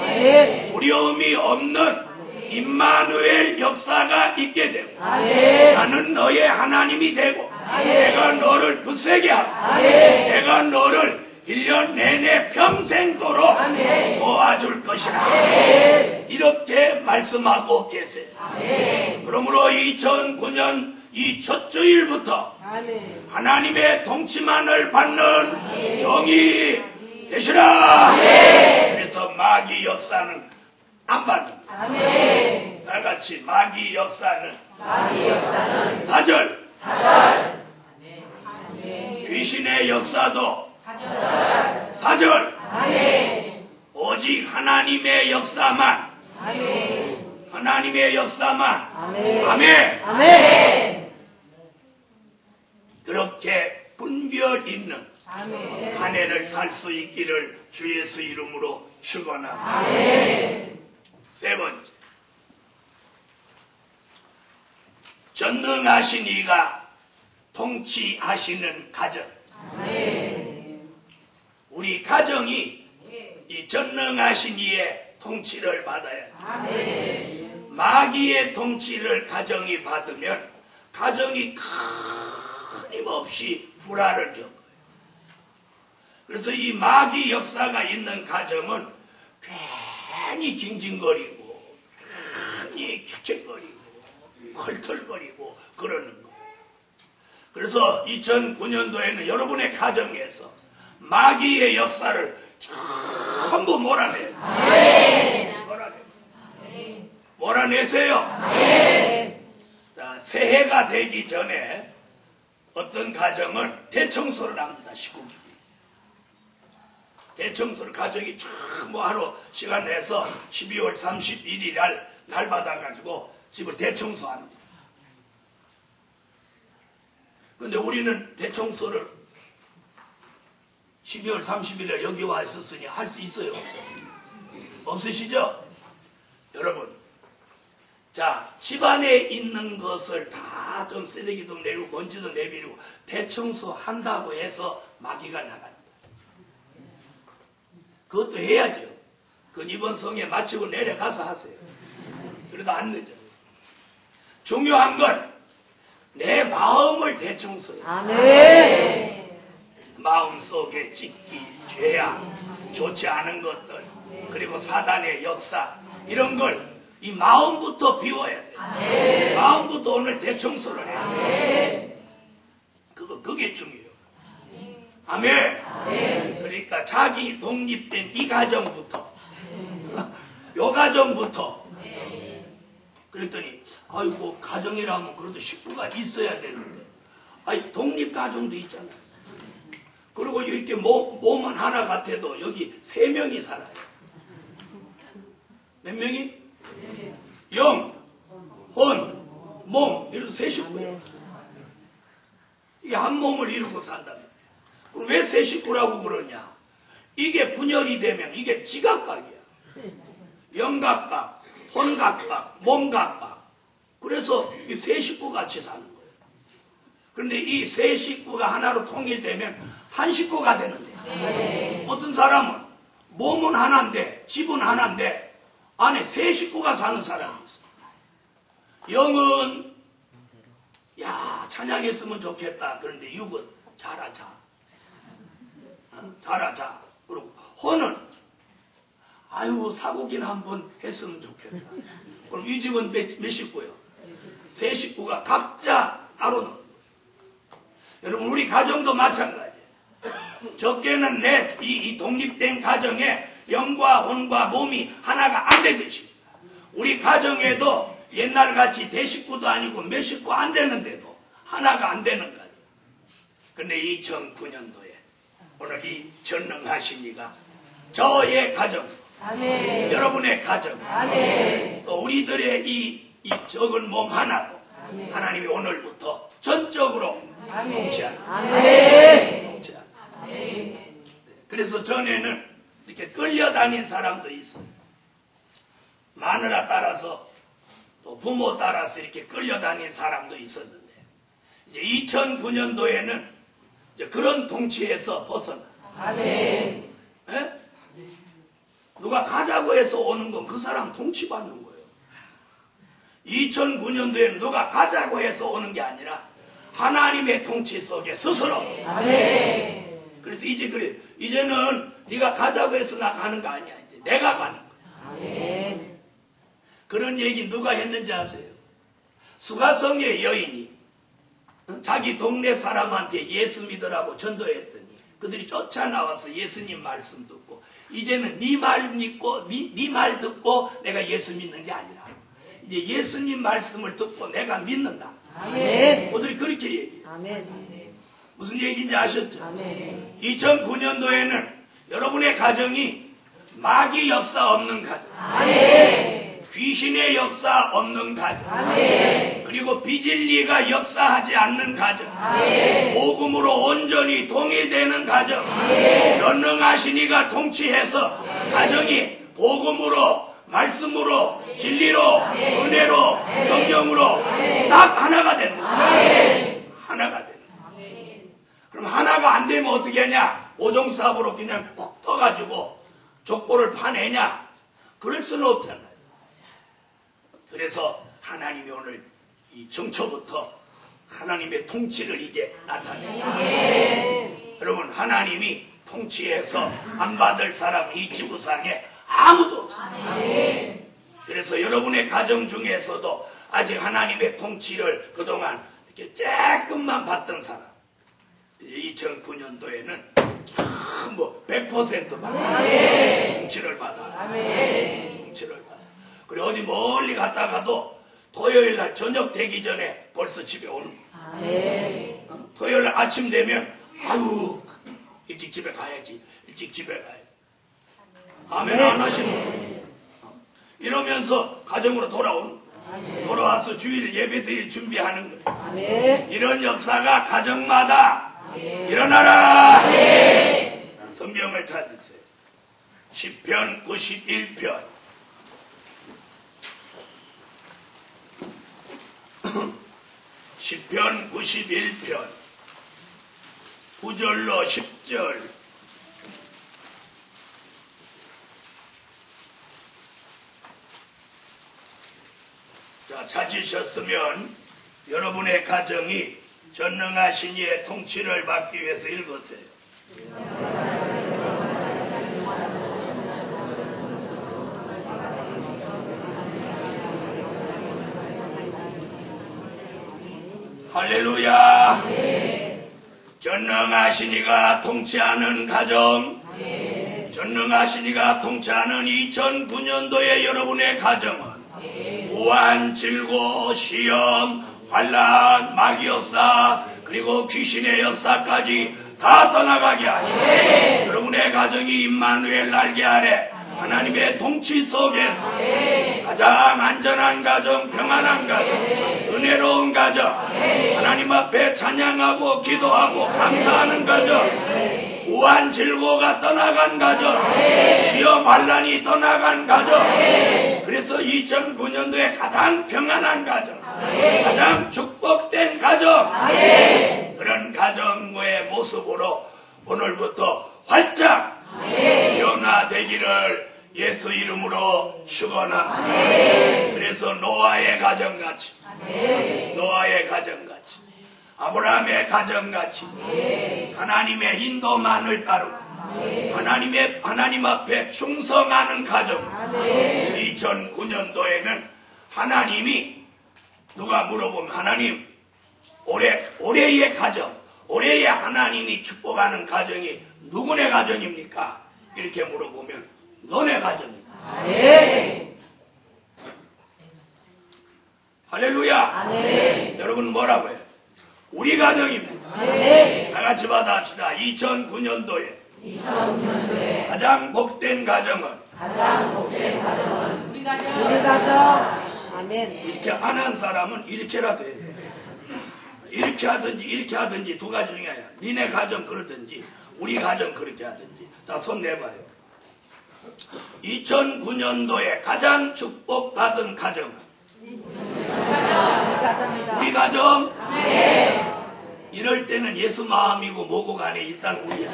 두려움이 없는 임마누엘 역사가 있게 됩니다. 나는 너의 하나님이 되고 내가 너를 굳세게 하고 내가 너를 1년 내내 평생도록 도와줄 것이라. 이렇게 말씀하고 계세요. 그러므로 2009년 이 첫 주일부터 하나님의 통치만을 받는 종이 되시라. 그래서 마귀 역사는 안 받는다. 다같이 마귀 역사는 4절 귀신의 역사도 사절. 오직 하나님의 역사만. 하나님의 역사만. 아멘. 그렇게 분별 있는 한 해를 살 수 있기를 주 예수 이름으로 축원합니다. 세 번째, 전능하신 이가 통치하시는 가정. 우리 가정이 이 전능하신 이의 통치를 받아야 돼. 마귀의 통치를 가정이 받으면 가정이 끊임없이 불화를 겪어요. 그래서 이 마귀 역사가 있는 가정은 괜히 징징거리고 괜히 킥킥거리고 헐털거리고 그러는 거예요. 그래서 2009년도에는 여러분의 가정에서 마귀의 역사를 전부 몰아내요. 몰아내세요. 자, 새해가 되기 전에 어떤 가정은 대청소를 합니다. 식구끼리. 대청소를 가족이 전부 하루 시간 내서 12월 31일 날 받아가지고 집을 대청소하는 거예요. 근데 우리는 대청소를 12월 30일에 여기 와 있었으니 할 수 있어요? 없으시죠? 여러분, 자, 집안에 있는 것을 다 좀 쓰레기도 내리고 먼지도 내비리고 대청소 한다고 해서 마귀가 나간다. 그것도 해야죠. 그건 이번 성에 마치고 내려가서 하세요. 그래도 안 늦어요. 중요한 건 내 마음을 대청소해요. 마음속에 찢기, 죄악, 좋지 않은 것들, 그리고 사단의 역사, 이런 걸 이 마음부터 비워야 돼. 마음부터 오늘 대청소를 해야 돼. 그게 중요해요. 아멘. 그러니까 자기 독립된 이 가정부터, 요 가정부터. 그랬더니, 아이고, 가정이라면 그래도 식구가 있어야 되는데, 아이, 독립가정도 있잖아요. 그리고 이렇게 몸은 하나 같아도 여기 3명이 살아요. 몇 명이? 영, 혼, 몸, 이래서 3식구예요. 이게 한 몸을 이루고 산다면. 그럼 왜 3식구라고 그러냐? 이게 분열이 되면 이게 지각각이야. 영각각, 혼각각, 몸각각. 그래서 이 3식구 같이 사는 거예요. 그런데 이 3식구가 하나로 통일되면 한 식구가 되는데, 어떤 사람은 몸은 하나인데 집은 하나인데 안에 3식구가 사는 사람이 있어. 영은 야, 찬양했으면 좋겠다. 그런데 육은 잘하자. 잘하자. 그리고 혼은 아유, 사고기나 한번 했으면 좋겠다. 그럼 이 집은 몇 식구요? 3식구가 각자 따로 넣는 거예요. 여러분, 우리 가정도 마찬가지예요. 적게는 이 독립된 가정에 영과 혼과 몸이 하나가 안 되듯이 우리 가정에도 옛날같이 대식구도 아니고 몇 식구 안 되는데도 하나가 안 되는 거예요. 근데 2009년도에 오늘 이 전능하신 이가 저의 가정, 아멘. 여러분의 가정, 아멘. 또 우리들의 이 적은 몸 하나도 아멘. 하나님이 오늘부터 전적으로 통치한다. 통치한다. 그래서 전에는 이렇게 끌려다닌 사람도 있어요. 마누라 따라서 또 부모 따라서 이렇게 끌려다닌 사람도 있었는데 이제 2009년도에는 이제 그런 통치에서 벗어나. 아멘. 네? 누가 가자고 해서 오는 건 그 사람 통치받는 거예요. 2009년도에는 누가 가자고 해서 오는 게 아니라 하나님의 통치 속에 스스로. 아멘. 그래서 이제 그래. 이제는 네가 가자고 해서 나 가는 거 아니야. 이제 내가 가는 거야. 아멘. 그런 얘기 누가 했는지 아세요? 수가성의 여인이 자기 동네 사람한테 예수 믿으라고 전도했더니 그들이 쫓아나와서 예수님 말씀 듣고 이제는 네 말 믿고 네 말 듣고 내가 예수 믿는 게 아니라 이제 예수님 말씀을 듣고 내가 믿는다. 아멘. 그들이 그렇게 얘기해요. 아멘. 무슨 얘기인지 아셨죠? 2009년도에는 여러분의 가정이 마귀 역사 없는 가정, 귀신의 역사 없는 가정, 그리고 비진리가 역사하지 않는 가정, 복음으로 온전히 통일되는 가정, 전능하신 이가 통치해서 가정이 복음으로, 말씀으로, 진리로, 은혜로, 성령으로 딱 하나가 되는 거예요. 하나가 되는 거예요. 그럼 하나가 안 되면 어떻게 하냐? 오종사업으로 그냥 푹 떠가지고 족보를 파내냐? 그럴 수는 없잖아요. 그래서 하나님이 오늘 이 정초부터 하나님의 통치를 이제 나타내요. 여러분, 하나님이 통치해서 안 받을 사람은 이 지구상에 아무도 없습니다. 그래서 여러분의 가정 중에서도 아직 하나님의 통치를 그동안 이렇게 조금만 받던 사람, 2009년도에는 뭐 100% 받아요. 통치를 받아요. 통치를 받아요. 그리고 어디 멀리 갔다가도 토요일날 저녁 되기 전에 벌써 집에 오는 거예요. 토요일날 아침 되면 아유 일찍 집에 가야지. 일찍 집에 가야지. 아멘 안 하시는 거예요. 이러면서 가정으로 돌아오는 거예요. 돌아와서 주일 예배 드릴 준비하는 거예요. 이런 역사가 가정마다 일어나라. 성경을 찾으세요. 시편 91편 시편 91편 9절로 10절. 자, 찾으셨으면 여러분의 가정이 전능하신 이의 통치를 받기 위해서 읽으세요. 할렐루야. 전능하신 이가 통치하는 가정, 전능하신 이가 통치하는 2009년도의 여러분의 가정은 우한, 질고, 시험, 환란, 마귀 역사, 그리고 귀신의 역사까지 다 떠나가게 하시고 여러분의 가정이 임마누엘 날개 아래 하나님의 통치 속에서 가장 안전한 가정, 평안한 가정, 은혜로운 가정, 하나님 앞에 찬양하고 기도하고 감사하는 가정, 우한 질고가 떠나간 가정, 시험 환란이 떠나간 가정, 그래서 2009년도에 가장 평안한 가정, 가장 축복된 가정, 그런 가정의 모습으로 오늘부터 활짝 변화되기를 예수 이름으로 축원합니다. 그래서 노아의 가정같이, 노아의 가정같이, 아브라함의 가정같이 하나님의 인도만을 따르고 하나님 앞에 충성하는 가정. 2009년도에는 하나님이 누가 물어보면 하나님 올해의 가정, 올해의 하나님이 축복하는 가정이 누구네 가정입니까? 이렇게 물어보면 너네 가정이다. 할렐루야. 여러분 뭐라고 해요? 우리 가정입니다. 다 같이 받아합시다. 2009년도에 가장 복된 가정은 우리 가정. 아멘. 이렇게 안 한 사람은 이렇게라도 해야 돼. 이렇게 하든지 두 가지 중에 하나. 니네 가정 그러든지 우리 가정 그렇게 하든지. 다 손 내봐요. 2009년도에 가장 축복받은 가정은 우리 가정. 이럴 때는 예수 마음이고 뭐고 간에 일단 우리야.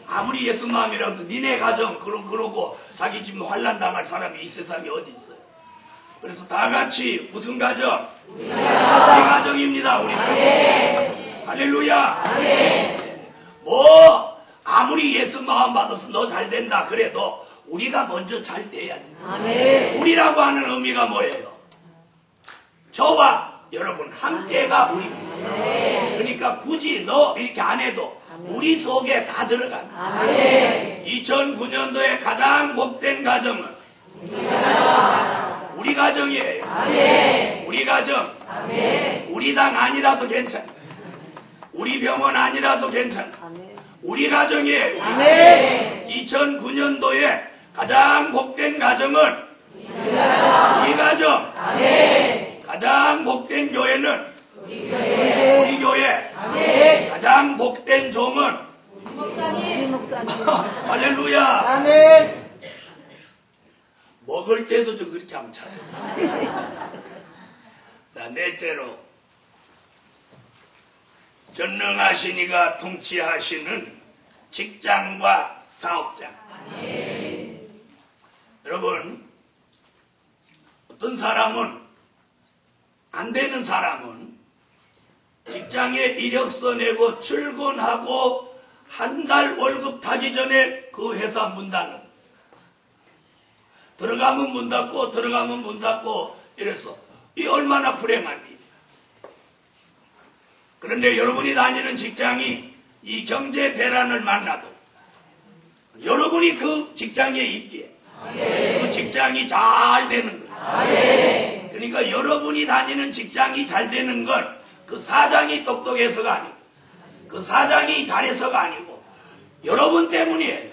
아무리 예수 마음이라도 니네 가정 그러고 자기 집 환난 당할 사람이 이 세상에 어디 있어요. 그래서 다 같이 무슨 가정? 우리 가정입니다. 우리 가정. 할렐루야. 뭐 아무리 예수 마음 받아서 너 잘 된다 그래도 우리가 먼저 잘 돼야지. 우리라고 하는 의미가 뭐예요? 저와 여러분 함께가 우리입니다. 그러니까 굳이 너 이렇게 안 해도 우리 속에 다 들어간다. 2009년도에 가장 복된 가정은 우리 가정이에요. 우리 가정. 우리 당 아니라도 괜찮아요. 우리 병원 아니라도 괜찮아. 아멘. 우리 가정에 아멘. 2009년도에 가장 복된 가정은 우리 가정. 아멘. 가장 복된 교회는 우리 교회. 우리 교회. 아멘. 가장 복된 종은 목사님. 목사님. 할렐루야. 아멘. 먹을 때도 좀 그렇게 하면 참. 자, 넷째로 전능하신 이가 통치하시는 직장과 사업장. 여러분, 어떤 사람은, 안 되는 사람은 직장에 이력서 내고 출근하고 한 달 월급 타기 전에 그 회사 문 닫는. 들어가면 문 닫고 들어가면 문 닫고 이래서 이 얼마나 불행한 일이야. 그런데 여러분이 다니는 직장이 이 경제 대란을 만나도 여러분이 그 직장에 있기에 그 직장이 잘 되는 거예요. 그러니까 여러분이 다니는 직장이 잘 되는 건 그 사장이 똑똑해서가 아니고 그 사장이 잘해서가 아니고 여러분 때문이에요.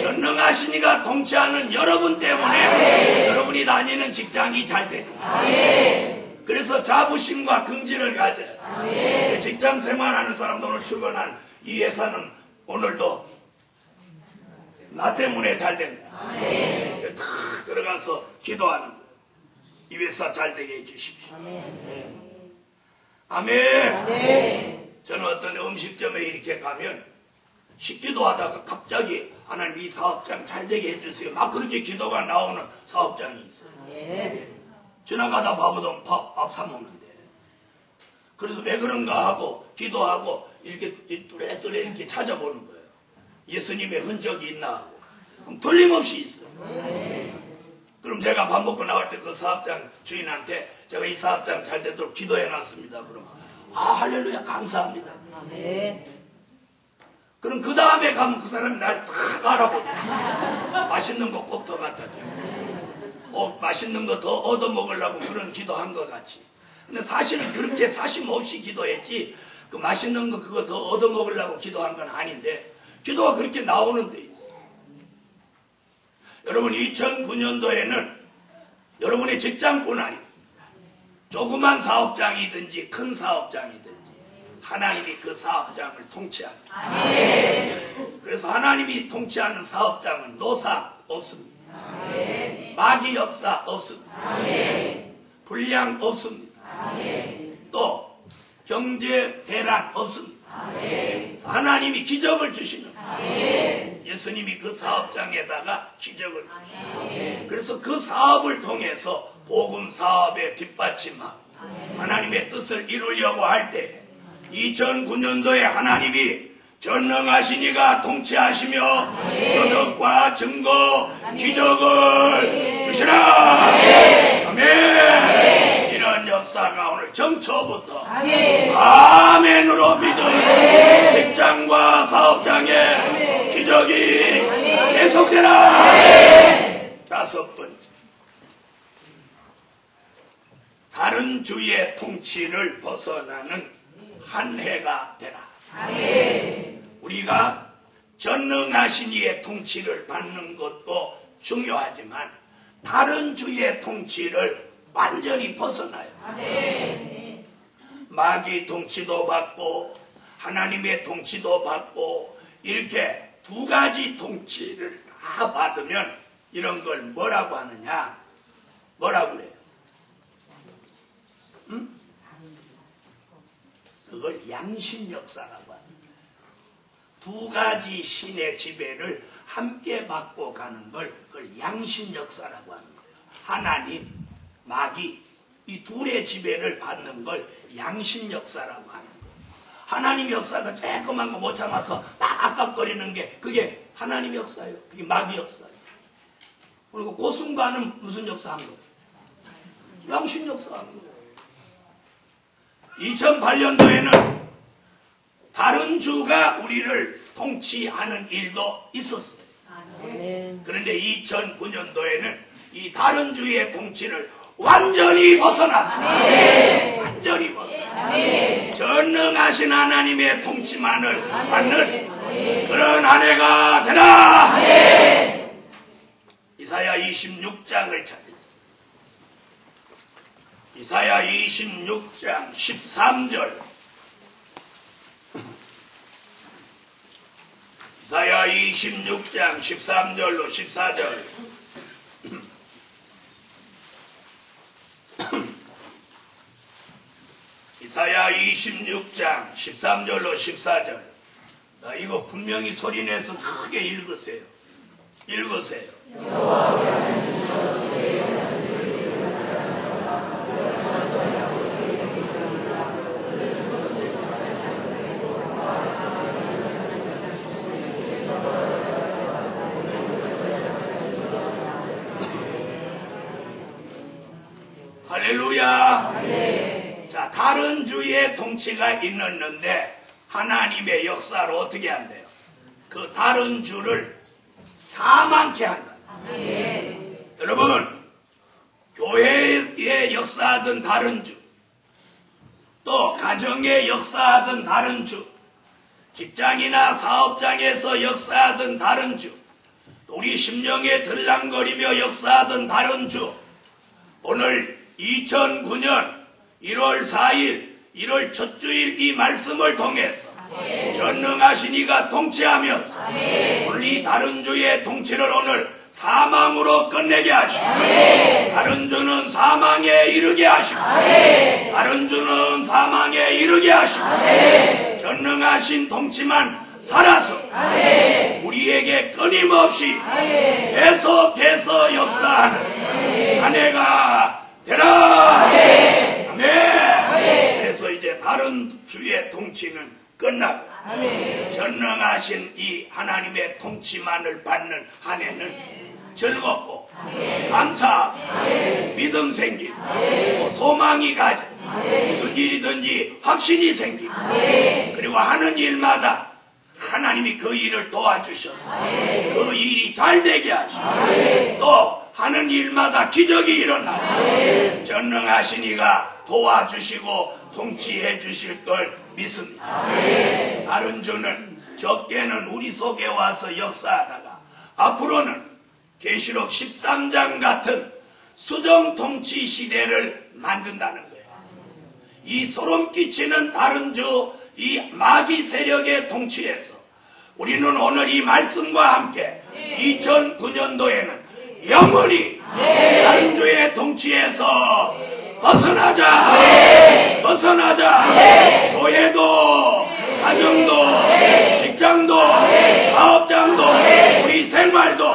전능하신 이가 통치하는 여러분 때문에 여러분이 다니는 직장이 잘 되는 거예요. 그래서 자부심과 긍지를 가져요. 직장 생활하는 사람도 오늘 출근한 이 회사는 오늘도 나 때문에 잘 된다. 탁 들어가서 기도하는 거예요. 이 회사 잘 되게 해주십시오. 아멘. 저는 어떤 음식점에 이렇게 가면 식기도 하다가 갑자기 하나님 이 사업장 잘 되게 해주세요. 막 그렇게 기도가 나오는 사업장이 있어요. 지나가다 밥오던 밥 사먹는데. 그래서 왜 그런가 하고 기도하고 이렇게 뚜레뚜레 이렇게 찾아보는 거예요. 예수님의 흔적이 있나 하고. 그럼 틀림없이 있어요. 그럼 제가 밥 먹고 나올 때 그 사업장 주인한테 제가 이 사업장 잘 되도록 기도해놨습니다. 그럼 할렐루야 감사합니다. 그럼 그 다음에 가면 그 사람이 날 탁 알아보죠. 맛있는 거 꼭 더 갖다 줘요. 맛있는 거 더 얻어먹으려고 그런 기도한 것 같이. 근데 사실은 그렇게 사심 없이 기도했지 그 맛있는 거 그거 더 얻어먹으려고 기도한 건 아닌데 기도가 그렇게 나오는 데 있어요. 여러분 2009년도에는 여러분의 직장뿐 아니고 조그만 사업장이든지 큰 사업장이든지 하나님이 그 사업장을 통치하죠. 그래서 하나님이 통치하는 사업장은 노사 없습니다. 마귀 역사 없습니다. 불량 없습니다. 또 경제 대란 없습니다. 하나님이 기적을 주시는 예수님이 그 사업장에다가 기적을 주시는 그래서 그 사업을 통해서 복음 사업에 뒷받침하고 하나님의 뜻을 이루려고 할 때 2009년도에 하나님이 전능하신 이가 통치하시며 표적과 증거 기적을 주시라. 아멘. 이런 역사가 오늘 정초부터 아멘으로 믿은 직장과 사업장에 기적이 계속되라. 다섯 번째, 다른 주의 통치를 벗어나는 한 해가 되라. 우리가 전능하신 이의 통치를 받는 것도 중요하지만 다른 주의 통치를 완전히 벗어나요. 마귀 통치도 받고 하나님의 통치도 받고 이렇게 두 가지 통치를 다 받으면 이런 걸 뭐라고 하느냐? 뭐라고 그래요? 그걸 양심 역사라고 합니다. 두 가지 신의 지배를 함께 받고 가는 걸 그걸 양심 역사라고 하는 거예요. 하나님, 마귀 이 둘의 지배를 받는 걸 양심 역사라고 하는 거예요. 하나님 역사가 조그만 거 못 참아서 막 아깝거리는 게 그게 하나님 역사예요. 그게 마귀 역사예요. 그리고 그 순간은 무슨 역사 한 거예요? 양심 역사 한 거예요. 2008년도에는 다른 주가 우리를 통치하는 일도 있었어요. 그런데 2009년도에는 이 다른 주의 통치를 완전히 벗어났습니다. 완전히 벗어나 전능하신 하나님의 통치만을 받는 그런 한 해가 되라. 이사야 26장을 찾으세요. 이사야 26장 13절. 이사야 26장 13절로 14절. 이사야 26장 13절로 14절. 이거 분명히 소리내서 크게 읽으세요. 읽으세요. 할렐루야. 자, 다른 주의 통치가 있었는데 하나님의 역사로 어떻게 한대요? 그 다른 주를 사망케 한다. 여러분, 교회에 역사하던 다른 주, 또 가정에 역사하던 다른 주, 직장이나 사업장에서 역사하던 다른 주, 또 우리 심령에 들랑거리며 역사하던 다른 주, 오늘 2009년 1월 4일 1월 첫 주일 이 말씀을 통해서 전능하신 이가 통치하면서 오늘 이 다른 주의 통치를 오늘 사망으로 끝내게 하시고 다른 주는 사망에 이르게 하시고 다른 주는 사망에 이르게 하시고 전능하신 통치만 살아서 우리에게 끊임없이 계속해서 역사하는 한 해가 되라. 아멘. 그래서 이제 다른 주의 통치는 끝나고 전능하신 이 하나님의 통치만을 받는 한 해는 즐겁고 감사하고 믿음 생기고 소망이 가지고 무슨 일이든지 확신이 생기고 그리고 하는 일마다 하나님이 그 일을 도와주셔서 그 일이 잘 되게 하시고 또 하는 일마다 기적이 일어나고 전능하신 이가 도와주시고 통치해 주실 걸 믿습니다. 다른 주는 적게는 우리 속에 와서 역사하다가 앞으로는 계시록 13장 같은 수정 통치 시대를 만든다는 거예요. 이 소름 끼치는 다른 주, 이 마귀 세력의 통치에서 우리는 오늘 이 말씀과 함께 2009년도에는 영원히 다른 주의 통치에서 벗어나자. 벗어나자. 교회도 가정도 직장도 사업장도 우리 생활도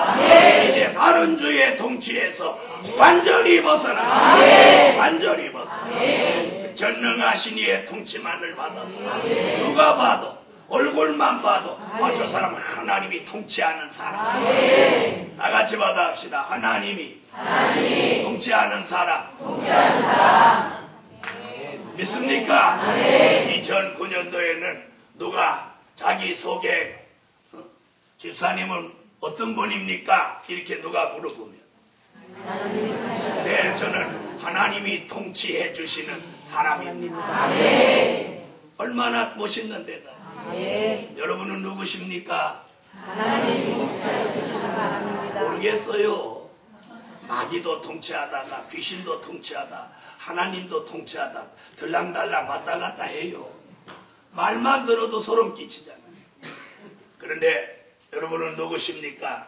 이제 다른 주의 통치에서 완전히 벗어나. 완전히 벗어나. 전능하신 이의 통치만을 받아서 누가 봐도 얼굴만 봐도 저 사람 하나님이 통치하는 사람. 다 같이 받아합시다. 하나님이 통치하는 사람. 믿습니까? 2009년도에는 누가 자기 소개 집사님은 어떤 분입니까? 이렇게 누가 물어보면 네, 저는 하나님이 통치해 주시는 사람입니다. 얼마나 멋있는 데다. 여러분은 누구십니까? 하나님이 통치해 주시는 사람입니다. 모르겠어요. 마귀도 통치하다가 귀신도 통치하다 하나님도 통치하다 들랑달랑 왔다 갔다 해요. 말만 들어도 소름 끼치잖아요. 그런데 여러분은 누구십니까?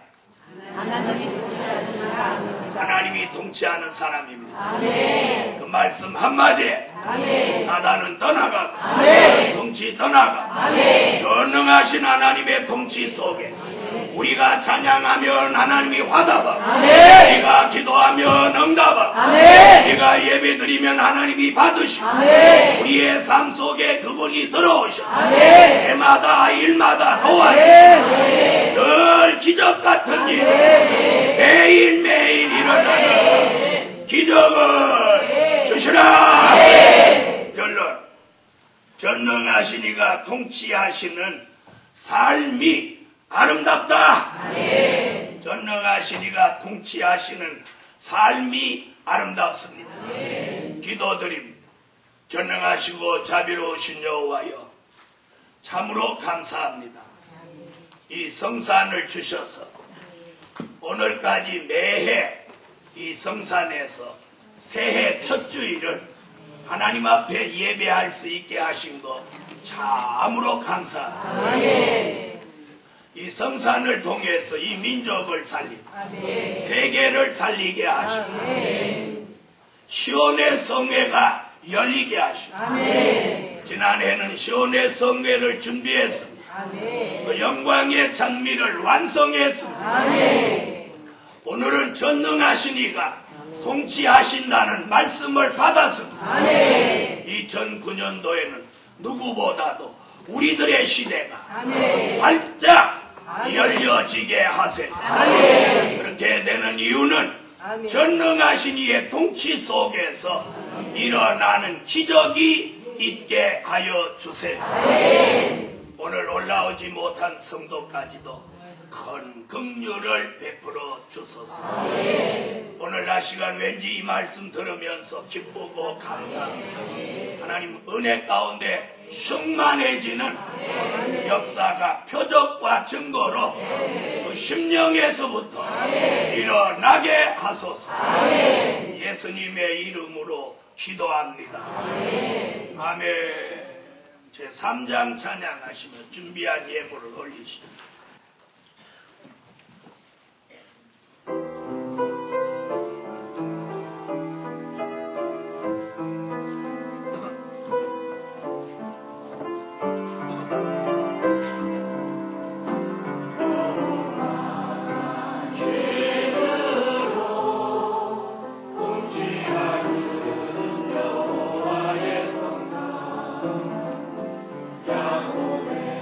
하나님이 통치하시는 사람입니다. 하나님이 통치하는 사람입니다. 아멘. 그 말씀 한마디에 아멘. 사단은 떠나가고 아멘. 통치 떠나가고 아멘. 전능하신 하나님의 통치 속에 우리가 찬양하면 하나님이 화답하고 아멘. 우리가 기도하면 응답하고 아멘. 우리가 예배드리면 하나님이 받으시고 아멘. 우리의 삶 속에 그분이 들어오셔서 아멘. 해마다 일마다 도와주시고 늘 기적 같은 일 매일매일 일어나는 기적을 주시라. 결론, 전능하신 이가 통치하시는 삶이 아름답다. 전능하신 이가 통치하시는 삶이 아름답습니다. 기도드립니다. 전능하시고 자비로우신 여호와여, 참으로 감사합니다. 이 성산을 주셔서 오늘까지 매해 이 성산에서 새해 첫 주일을 하나님 앞에 예배할 수 있게 하신 것 참으로 감사합니다. 이 성산을 통해서 이 민족을 살리고 세계를 살리게 하시고 시온의 성회가 열리게 하시고 지난해는 시온의 성회를 준비했습니다. 그 영광의 장미를 완성했습니다. 오늘은 전능하신 이가 통치하신다는 말씀을 받았습니다. 2009년도에는 누구보다도 우리들의 시대가 활짝 열려지게 하세요. 그렇게 되는 이유는 전능하신 이의 통치 속에서 일어나는 기적이 있게 하여 주세요. 오늘 올라오지 못한 성도까지도 큰 긍휼을 베풀어 주소서. 오늘 낮 시간 왠지 이 말씀 들으면서 기쁘고 감사합니다. 하나님 은혜 가운데 충만해지는 역사가 표적과 증거로 그 심령에서부터 일어나게 하소서. 예수님의 이름으로 기도합니다. 아멘. 제3장 찬양하시며 준비한 예물을 올리시죠. 야곱의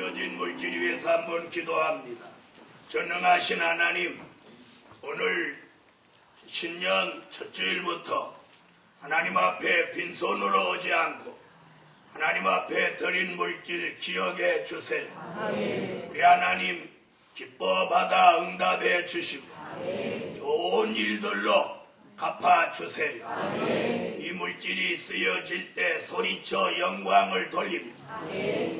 쓰여진 물질 위해서 한번 기도합니다. 전능하신 하나님, 오늘 신년 첫 주일부터 하나님 앞에 빈손으로 오지 않고 하나님 앞에 드린 물질 기억해 주세요. 우리 하나님 기뻐 받아 응답해 주시고 좋은 일들로 갚아 주세요. 이 물질이 쓰여질 때 소리쳐 영광을 돌리며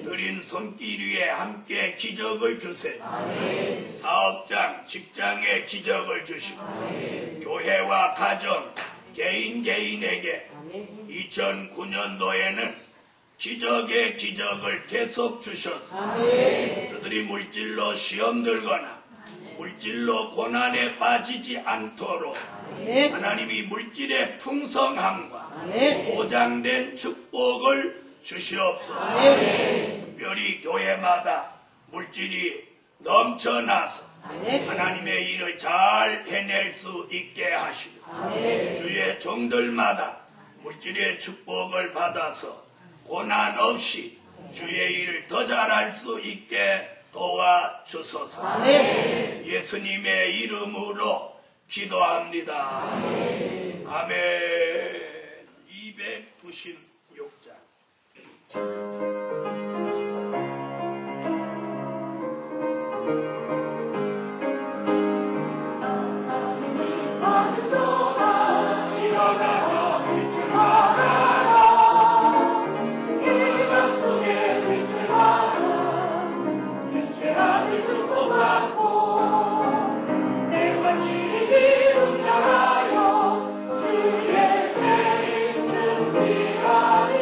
드린 손길 위에 함께 기적을 주세요. 사업장, 직장에 기적을 주시고 교회와 가정, 개인에게 2009년도에는 기적의 기적을 계속 주셔서 저들이 물질로 시험 들거나 물질로 고난에 빠지지 않도록 하나님이 물질의 풍성함과 보장된 축복을 주시옵소서. 특별히 교회마다 물질이 넘쳐나서 하나님의 일을 잘 해낼 수 있게 하시고 주의 종들마다 물질의 축복을 받아서 고난 없이 주의 일을 더 잘할 수 있게 도와주소서. 예수님의 이름으로 기도합니다. 아멘. 296장. 일어나라 빛을 발하라 그 속에 빛을 발하라 빛의 아들 축복받고 내가 시기 운명하여 주의 재림 준비하리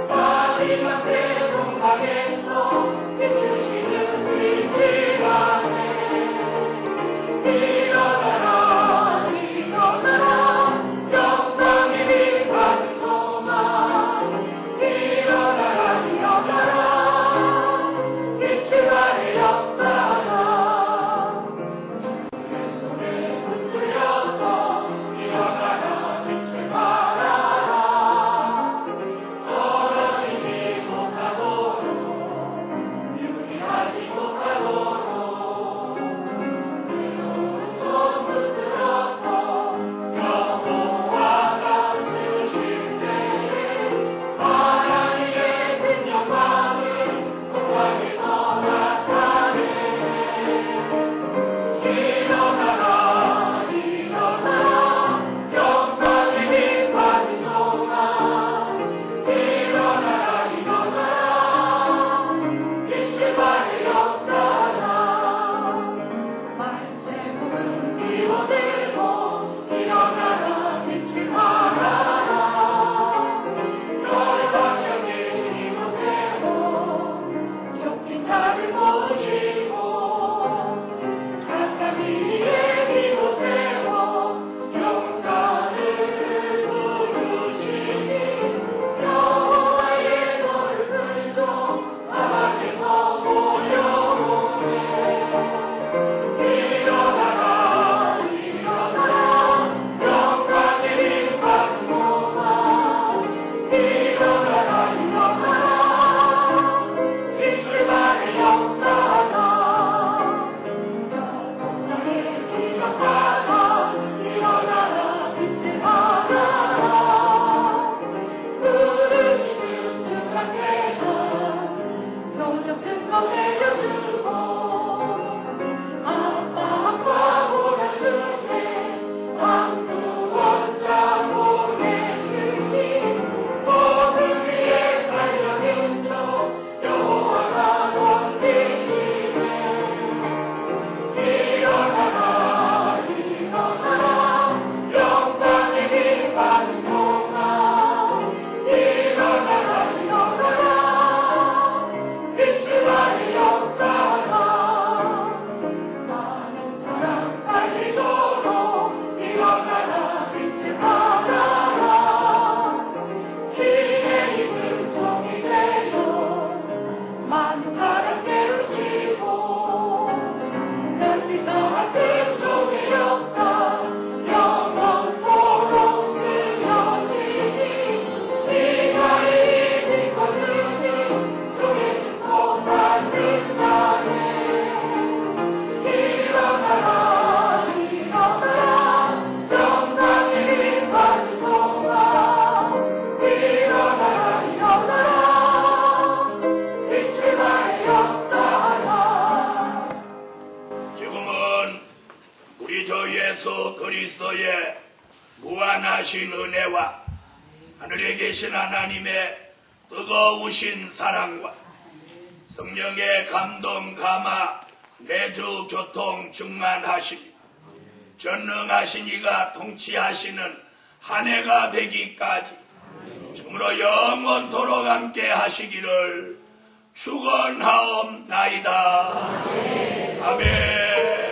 마지막 때 예수 그리스도의 무한하신 은혜와 하늘에 계신 하나님의 뜨거우신 사랑과 성령의 감동 감화 내주 교통 충만하시며 전능하신 이가 통치하시는 한 해가 되기까지 참으로 영원토록 함께 하시기를 축원하옵나이다. 아멘.